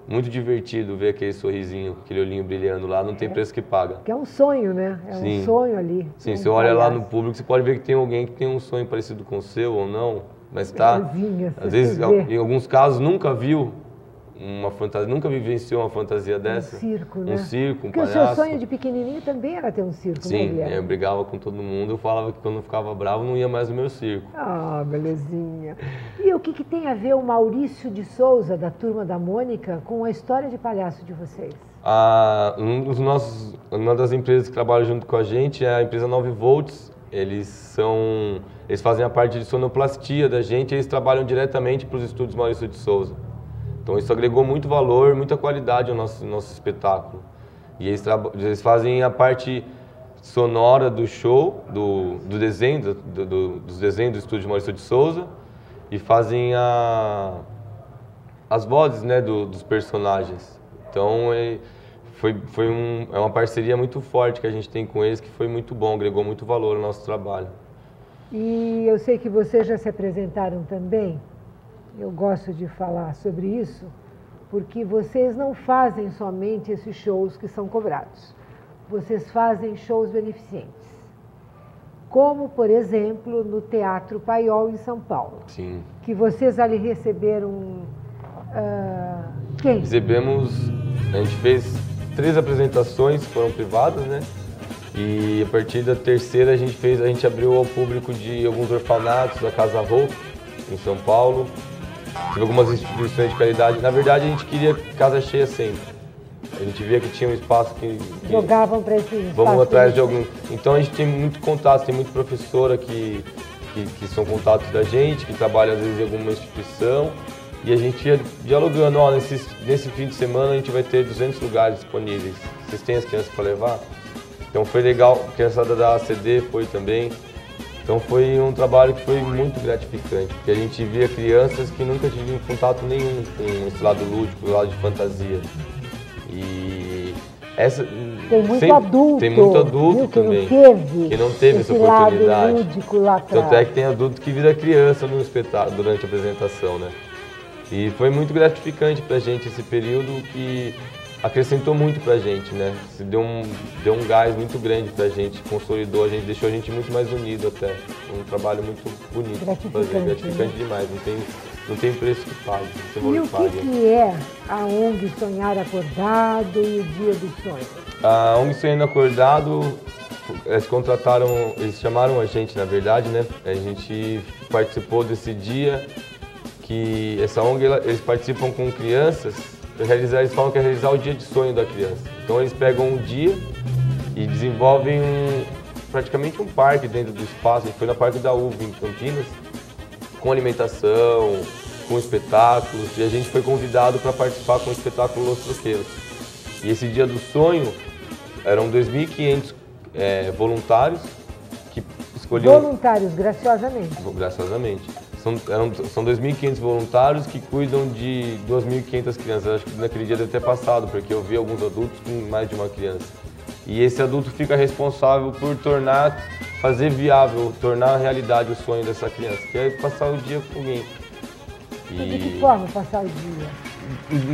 Speaker 2: muito divertido ver aquele sorrisinho, aquele olhinho brilhando lá, não tem preço que paga.
Speaker 1: Que é um sonho, né? Um sonho ali.
Speaker 2: Sim, você olha lá no público, você pode ver que tem alguém que tem um sonho parecido com o seu ou não, mas às vezes, em alguns casos, nunca viu uma fantasia, nunca vivenciou uma fantasia dessa.
Speaker 1: Um circo, né?
Speaker 2: Um circo, um
Speaker 1: Porque
Speaker 2: palhaço.
Speaker 1: o seu sonho de pequenininho também era ter um circo,
Speaker 2: Sim,
Speaker 1: né, Guilherme?
Speaker 2: eu brigava com todo mundo, eu falava que quando eu ficava bravo não ia mais no meu circo.
Speaker 1: Ah, belezinha. E o que tem a ver o Maurício de Souza, da Turma da Mônica, com a história de palhaço de vocês?
Speaker 2: Uma das empresas que trabalham junto com a gente é a empresa 9 Volts. Eles fazem a parte de sonoplastia da gente e eles trabalham diretamente para os estúdios Maurício de Souza. Então isso agregou muito valor, muita qualidade ao nosso espetáculo. E eles fazem a parte sonora do show, dos desenhos do estúdio Maurício de Souza e fazem as vozes, né, dos personagens. Então é uma parceria muito forte que a gente tem com eles, que foi muito bom, agregou muito valor ao nosso trabalho.
Speaker 1: E eu sei que vocês já se apresentaram também. Eu gosto de falar sobre isso, porque vocês não fazem somente esses shows que são cobrados. Vocês fazem shows beneficentes. como, por exemplo, no Teatro Paiol, em São Paulo.
Speaker 2: Sim.
Speaker 1: Que vocês ali receberam... quem?
Speaker 2: Recebemos, a gente fez 3 apresentações, foram privadas, né? E a partir da terceira a gente abriu ao público de alguns orfanatos, a Casa Rô, em São Paulo. Tive algumas instituições de caridade. Na verdade, a gente queria casa cheia sempre. A gente via que tinha um espaço que
Speaker 1: jogavam para esse espaço.
Speaker 2: Vamos atrás de algum. Então a gente tem muito contato, tem muito professora que são contatos da gente, que trabalha às vezes em alguma instituição. E a gente ia dialogando, ó, nesse fim de semana a gente vai ter 200 lugares disponíveis. Vocês têm as crianças para levar? Então foi legal, a criançada da ACD foi também. Então foi um trabalho que foi muito gratificante, porque a gente via crianças que nunca tiveram contato nenhum com esse lado lúdico, o lado de fantasia. E essa
Speaker 1: tem muito adulto,
Speaker 2: tem muito adulto
Speaker 1: viu,
Speaker 2: também
Speaker 1: que
Speaker 2: não teve essa oportunidade.
Speaker 1: Lado lúdico lá atrás.
Speaker 2: Tanto é que tem adulto que vira criança no espetáculo durante a apresentação, né? E foi muito gratificante pra gente esse período, que acrescentou muito pra gente, né? Se deu um gás muito grande pra gente, consolidou a gente, deixou a gente muito mais unido até. Um trabalho muito bonito. Gratificante demais, não tem preço que pague.
Speaker 1: E o que é a ONG Sonhar Acordado e o Dia do Sonho?
Speaker 2: A ONG Sonhar Acordado, eles chamaram a gente, na verdade, né? A gente participou desse dia, que essa ONG, eles participam com crianças, eles falam que é realizar o dia de sonho da criança. Então eles pegam um dia e desenvolvem praticamente um parque dentro do espaço. A gente foi na Parque da UV, em Campinas, com alimentação, com espetáculos, e a gente foi convidado para participar com o espetáculo Los Troqueiros. E esse dia do sonho, eram 2.500 voluntários que escolhiam...
Speaker 1: Voluntários, graciosamente.
Speaker 2: Graciosamente. São 2.500 voluntários que cuidam de 2.500 crianças. Acho que naquele dia deve ter passado, porque eu vi alguns adultos com mais de uma criança. E esse adulto fica responsável por fazer viável, tornar realidade o sonho dessa criança, que é passar o dia com alguém.
Speaker 1: E de que forma passar o dia?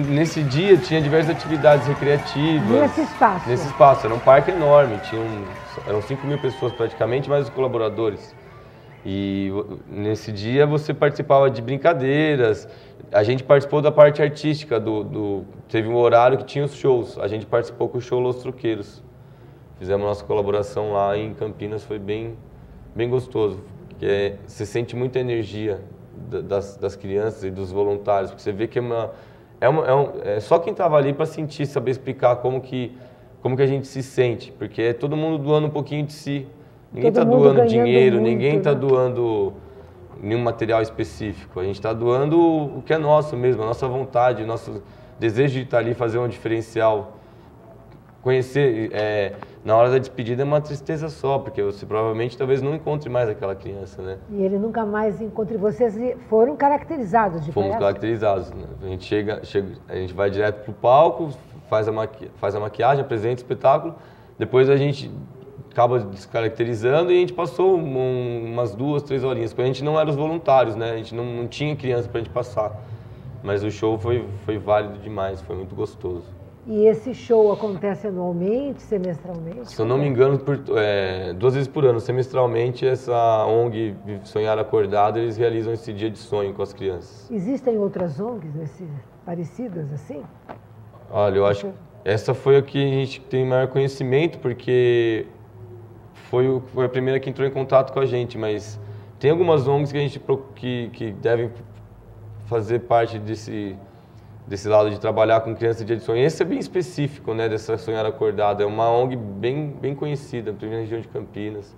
Speaker 2: Nesse dia tinha diversas atividades recreativas.
Speaker 1: Nesse espaço?
Speaker 2: Nesse espaço, era um parque enorme, eram 5.000 pessoas praticamente, mais os colaboradores. E nesse dia você participava de brincadeiras, a gente participou da parte artística, teve um horário que tinha os shows, a gente participou com o show Los Troqueiros. Fizemos nossa colaboração lá em Campinas, foi bem gostoso, porque você sente muita energia das crianças e dos voluntários, porque você vê que é só quem estava ali para sentir, saber explicar como que a gente se sente, porque é todo mundo doando um pouquinho de si. Ninguém está doando dinheiro, muito, ninguém está doando nenhum material específico. A gente está doando o que é nosso mesmo, a nossa vontade, o nosso desejo de estar ali, fazer um diferencial. Conhecer, na hora da despedida é uma tristeza só, porque você provavelmente talvez não encontre mais aquela criança, né?
Speaker 1: E ele nunca mais encontre. Vocês foram caracterizados de
Speaker 2: Fomos caracterizados, né? A gente vai direto para o palco, faz a maquiagem, apresenta o espetáculo, depois a gente acaba descaracterizando e a gente passou umas 2, 3 horinhas, porque a gente não era os voluntários, né? A gente não tinha criança para a gente passar, mas o show foi válido demais, foi muito gostoso.
Speaker 1: E esse show acontece anualmente, semestralmente?
Speaker 2: Se eu não me engano, 2 vezes por ano, semestralmente, essa ONG Sonhar Acordado, eles realizam esse dia de sonho com as crianças.
Speaker 1: Existem outras ONGs parecidas assim?
Speaker 2: Olha, eu acho que essa foi a que a gente tem maior conhecimento, porque foi a primeira que entrou em contato com a gente, mas tem algumas ONGs que devem fazer parte desse lado de trabalhar com crianças de dia de sonho. Esse é bem específico, né, dessa Sonhar Acordado. É uma ONG bem conhecida, na região de Campinas.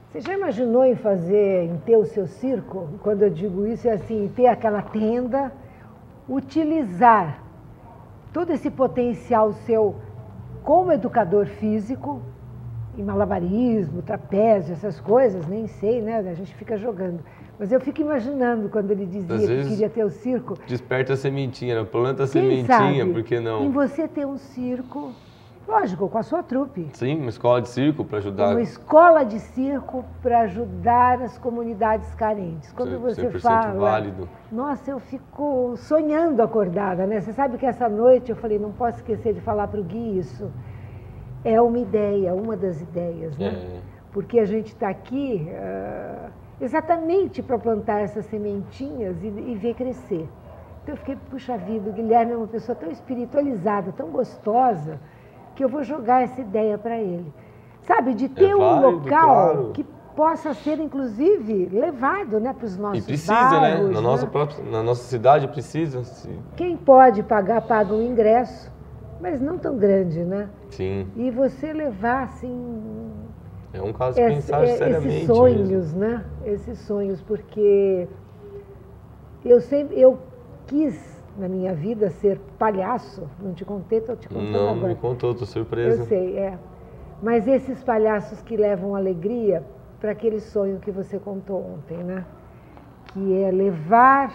Speaker 1: Você já imaginou em ter o seu circo? Quando eu digo isso, é assim, ter aquela tenda, utilizar todo esse potencial seu como educador físico, em malabarismo, trapézio, essas coisas, nem sei, né? A gente fica jogando. Mas eu fico imaginando quando ele dizia que queria ter o circo.
Speaker 2: Desperta a sementinha, planta a sementinha, por que não?
Speaker 1: Em você ter um circo, lógico, com a sua trupe.
Speaker 2: Sim, uma escola de circo para ajudar.
Speaker 1: Uma escola de circo para ajudar as comunidades carentes. Quando você fala,
Speaker 2: válido.
Speaker 1: Nossa, eu fico sonhando acordada, né? Você sabe que essa noite eu falei, não posso esquecer de falar para o Gui isso. É uma ideia, uma das ideias, né? porque a gente está aqui exatamente para plantar essas sementinhas e ver crescer. Então eu fiquei, puxa vida, o Guilherme é uma pessoa tão espiritualizada, tão gostosa, que eu vou jogar essa ideia para ele. Sabe, de ter
Speaker 2: válido,
Speaker 1: um local
Speaker 2: claro,
Speaker 1: que possa ser, inclusive, levado, né, para os nossos
Speaker 2: e precisa,
Speaker 1: bairros,
Speaker 2: né? Na nossa cidade precisa.
Speaker 1: Quem pode pagar, paga um ingresso, mas não tão grande, né?
Speaker 2: Sim.
Speaker 1: E você levar, assim...
Speaker 2: É um caso de pensar seriamente
Speaker 1: esses sonhos,
Speaker 2: mesmo.
Speaker 1: né? Esses sonhos, porque eu quis, na minha vida, ser palhaço. Não te contei, estou te contando agora.
Speaker 2: Não, me contou, estou surpresa.
Speaker 1: Eu sei, Mas esses palhaços que levam alegria para aquele sonho que você contou ontem, né? Que é levar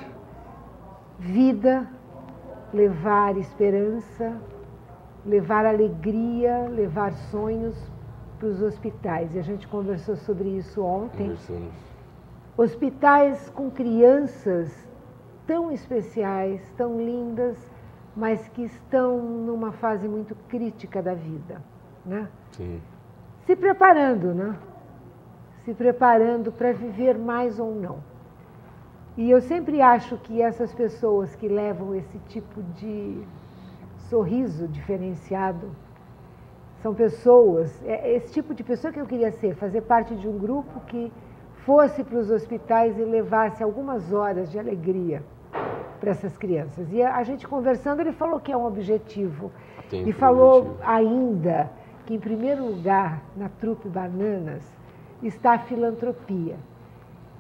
Speaker 1: vida, levar esperança, levar alegria, levar sonhos para os hospitais. E a gente conversou sobre isso ontem.
Speaker 2: Conversamos.
Speaker 1: Hospitais com crianças tão especiais, tão lindas, mas que estão numa fase muito crítica da vida, né?
Speaker 2: Sim.
Speaker 1: Se preparando, né? Se preparando para viver mais ou não. E eu sempre acho que essas pessoas que levam esse tipo de sorriso diferenciado são pessoas, esse tipo de pessoa que eu queria ser, fazer parte de um grupo que fosse para os hospitais e levasse algumas horas de alegria para essas crianças. E a gente conversando, ele falou que é um objetivo. E falou ainda que, em primeiro lugar, na Trupe Bananas, está a filantropia.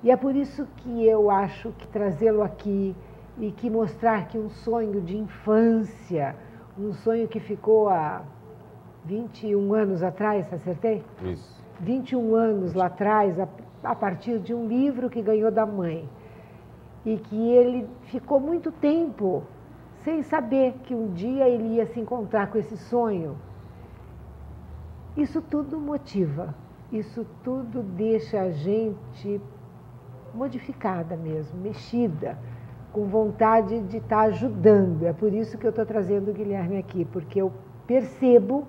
Speaker 1: E é por isso que eu acho que trazê-lo aqui e que mostrar que um sonho de infância, um sonho que ficou há 21 anos atrás, acertei?
Speaker 2: Isso.
Speaker 1: 21 anos lá atrás, a partir de um livro que ganhou da mãe. E que ele ficou muito tempo sem saber que um dia ele ia se encontrar com esse sonho. Isso tudo motiva, isso tudo deixa a gente modificada mesmo, mexida, com vontade de estar ajudando. É por isso que eu estou trazendo o Guilherme aqui, porque eu percebo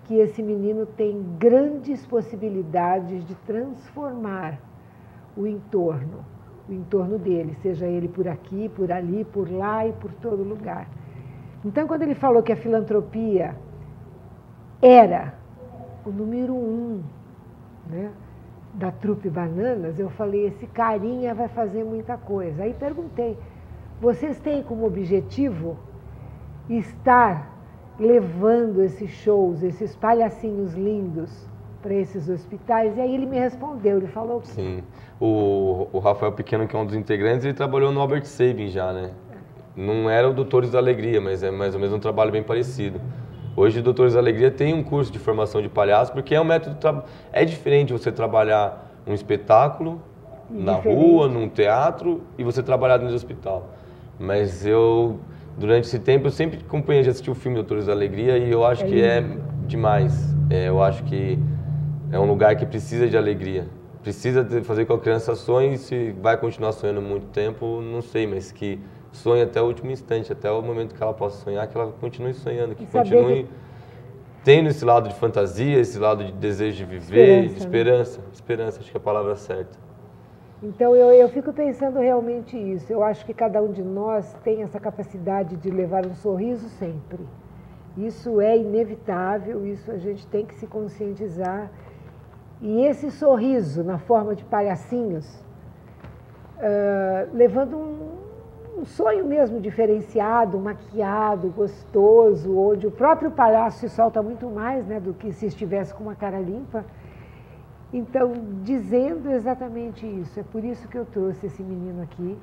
Speaker 1: que esse menino tem grandes possibilidades de transformar o entorno dele, seja ele por aqui, por ali, por lá e por todo lugar. Então, quando ele falou que a filantropia era o número 1, né, da Trupe Bananas, eu falei, esse carinha vai fazer muita coisa. Aí perguntei, vocês têm como objetivo estar levando esses shows, esses palhacinhos lindos para esses hospitais? E aí ele me respondeu, ele falou que...
Speaker 2: Sim, o Rafael Pequeno, que é um dos integrantes, ele trabalhou no Albert Sabin já, né? Não era o Doutores da Alegria, mas é mais ou menos um trabalho bem parecido. Hoje o Doutores da Alegria tem um curso de formação de palhaço, porque é um método é diferente você trabalhar um espetáculo na rua, num teatro, e você trabalhar dentro do hospital. Mas eu, durante esse tempo, eu sempre acompanhei, já assisti o filme Doutores da Alegria, e eu acho que é demais. Eu acho que é um lugar que precisa de alegria. Precisa fazer com que a criança sonhe, se vai continuar sonhando muito tempo, não sei, mas que sonhe até o último instante, até o momento que ela possa sonhar, que ela continue sonhando, que continue tendo esse lado de fantasia, esse lado de desejo de viver, de esperança. Esperança, acho que é a palavra certa.
Speaker 1: Então eu fico pensando realmente isso. Eu acho que cada um de nós tem essa capacidade de levar um sorriso sempre. Isso é inevitável, isso a gente tem que se conscientizar. E esse sorriso, na forma de palhacinhos, levando um sonho mesmo diferenciado, maquiado, gostoso, onde o próprio palhaço se solta muito mais, né, do que se estivesse com uma cara limpa. Então, dizendo exatamente isso, é por isso que eu trouxe esse menino aqui,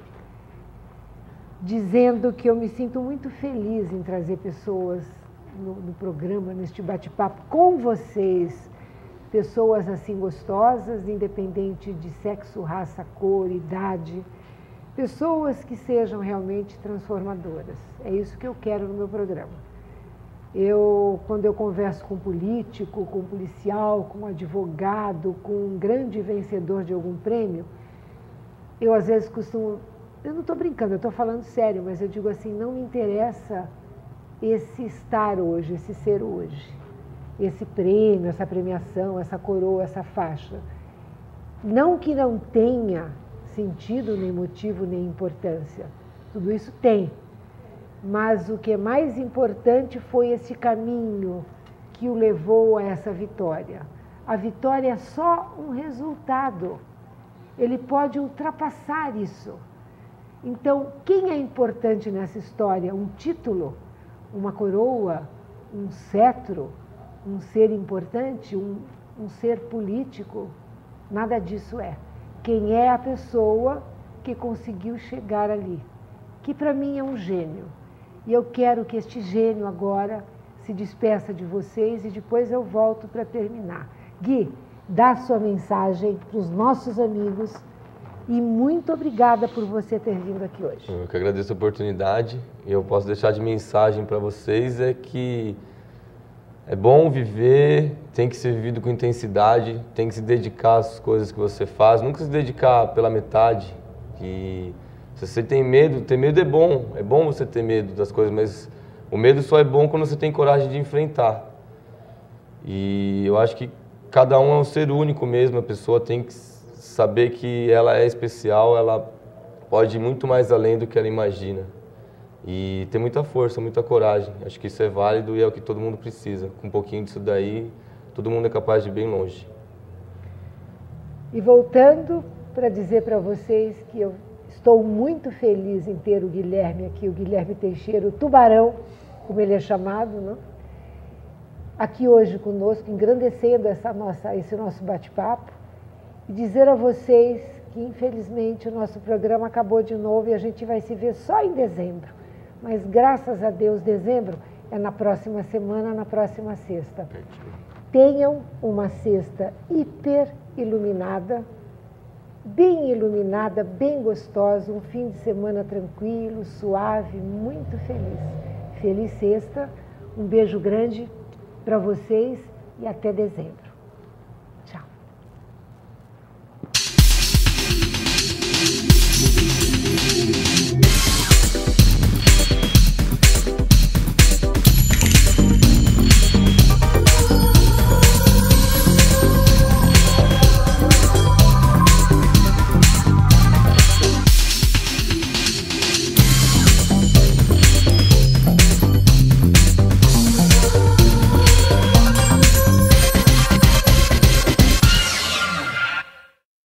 Speaker 1: dizendo que eu me sinto muito feliz em trazer pessoas no programa, neste bate-papo com vocês, pessoas assim gostosas, independente de sexo, raça, cor, idade, pessoas que sejam realmente transformadoras. É isso que eu quero no meu programa. Quando eu converso com político, com policial, com advogado, com um grande vencedor de algum prêmio, eu às vezes costumo... Eu não estou brincando, eu estou falando sério, mas eu digo assim, não me interessa esse estar hoje, esse ser hoje. esse prêmio, essa premiação, essa coroa, essa faixa. Não que não tenha sentido, nem motivo, nem importância. Tudo isso tem. Mas o que é mais importante foi esse caminho que o levou a essa vitória. A vitória é só um resultado. Ele pode ultrapassar isso. Então, quem é importante nessa história? Um título? Uma coroa? Um cetro? Um ser importante? Um ser político? Nada disso é. Quem é a pessoa que conseguiu chegar ali? Que para mim é um gênio. E eu quero que este gênio agora se despeça de vocês e depois eu volto para terminar. Gui, dá sua mensagem para os nossos amigos e muito obrigada por você ter vindo aqui hoje.
Speaker 2: Eu que agradeço a oportunidade e eu posso deixar de mensagem para vocês é que é bom viver, tem que ser vivido com intensidade, tem que se dedicar às coisas que você faz, nunca se dedicar pela metade. E se você tem medo é bom você ter medo das coisas, mas o medo só é bom quando você tem coragem de enfrentar. E eu acho que cada um é um ser único mesmo, a pessoa tem que saber que ela é especial, ela pode ir muito mais além do que ela imagina. E ter muita força, muita coragem. Acho que isso é válido e é o que todo mundo precisa. Com um pouquinho disso daí, todo mundo é capaz de ir bem longe.
Speaker 1: E voltando para dizer para vocês que eu estou muito feliz em ter o Guilherme aqui, o Guilherme Teixeira, o Tubarão, como ele é chamado, não? Aqui hoje conosco, engrandecendo esse nosso bate-papo, e dizer a vocês que, infelizmente, o nosso programa acabou de novo e a gente vai se ver só em dezembro. Mas, graças a Deus, dezembro é na próxima semana, na próxima sexta. Tenham uma sexta hiper iluminada, bem gostosa, um fim de semana tranquilo, suave, muito feliz. Feliz sexta, um beijo grande para vocês e até dezembro.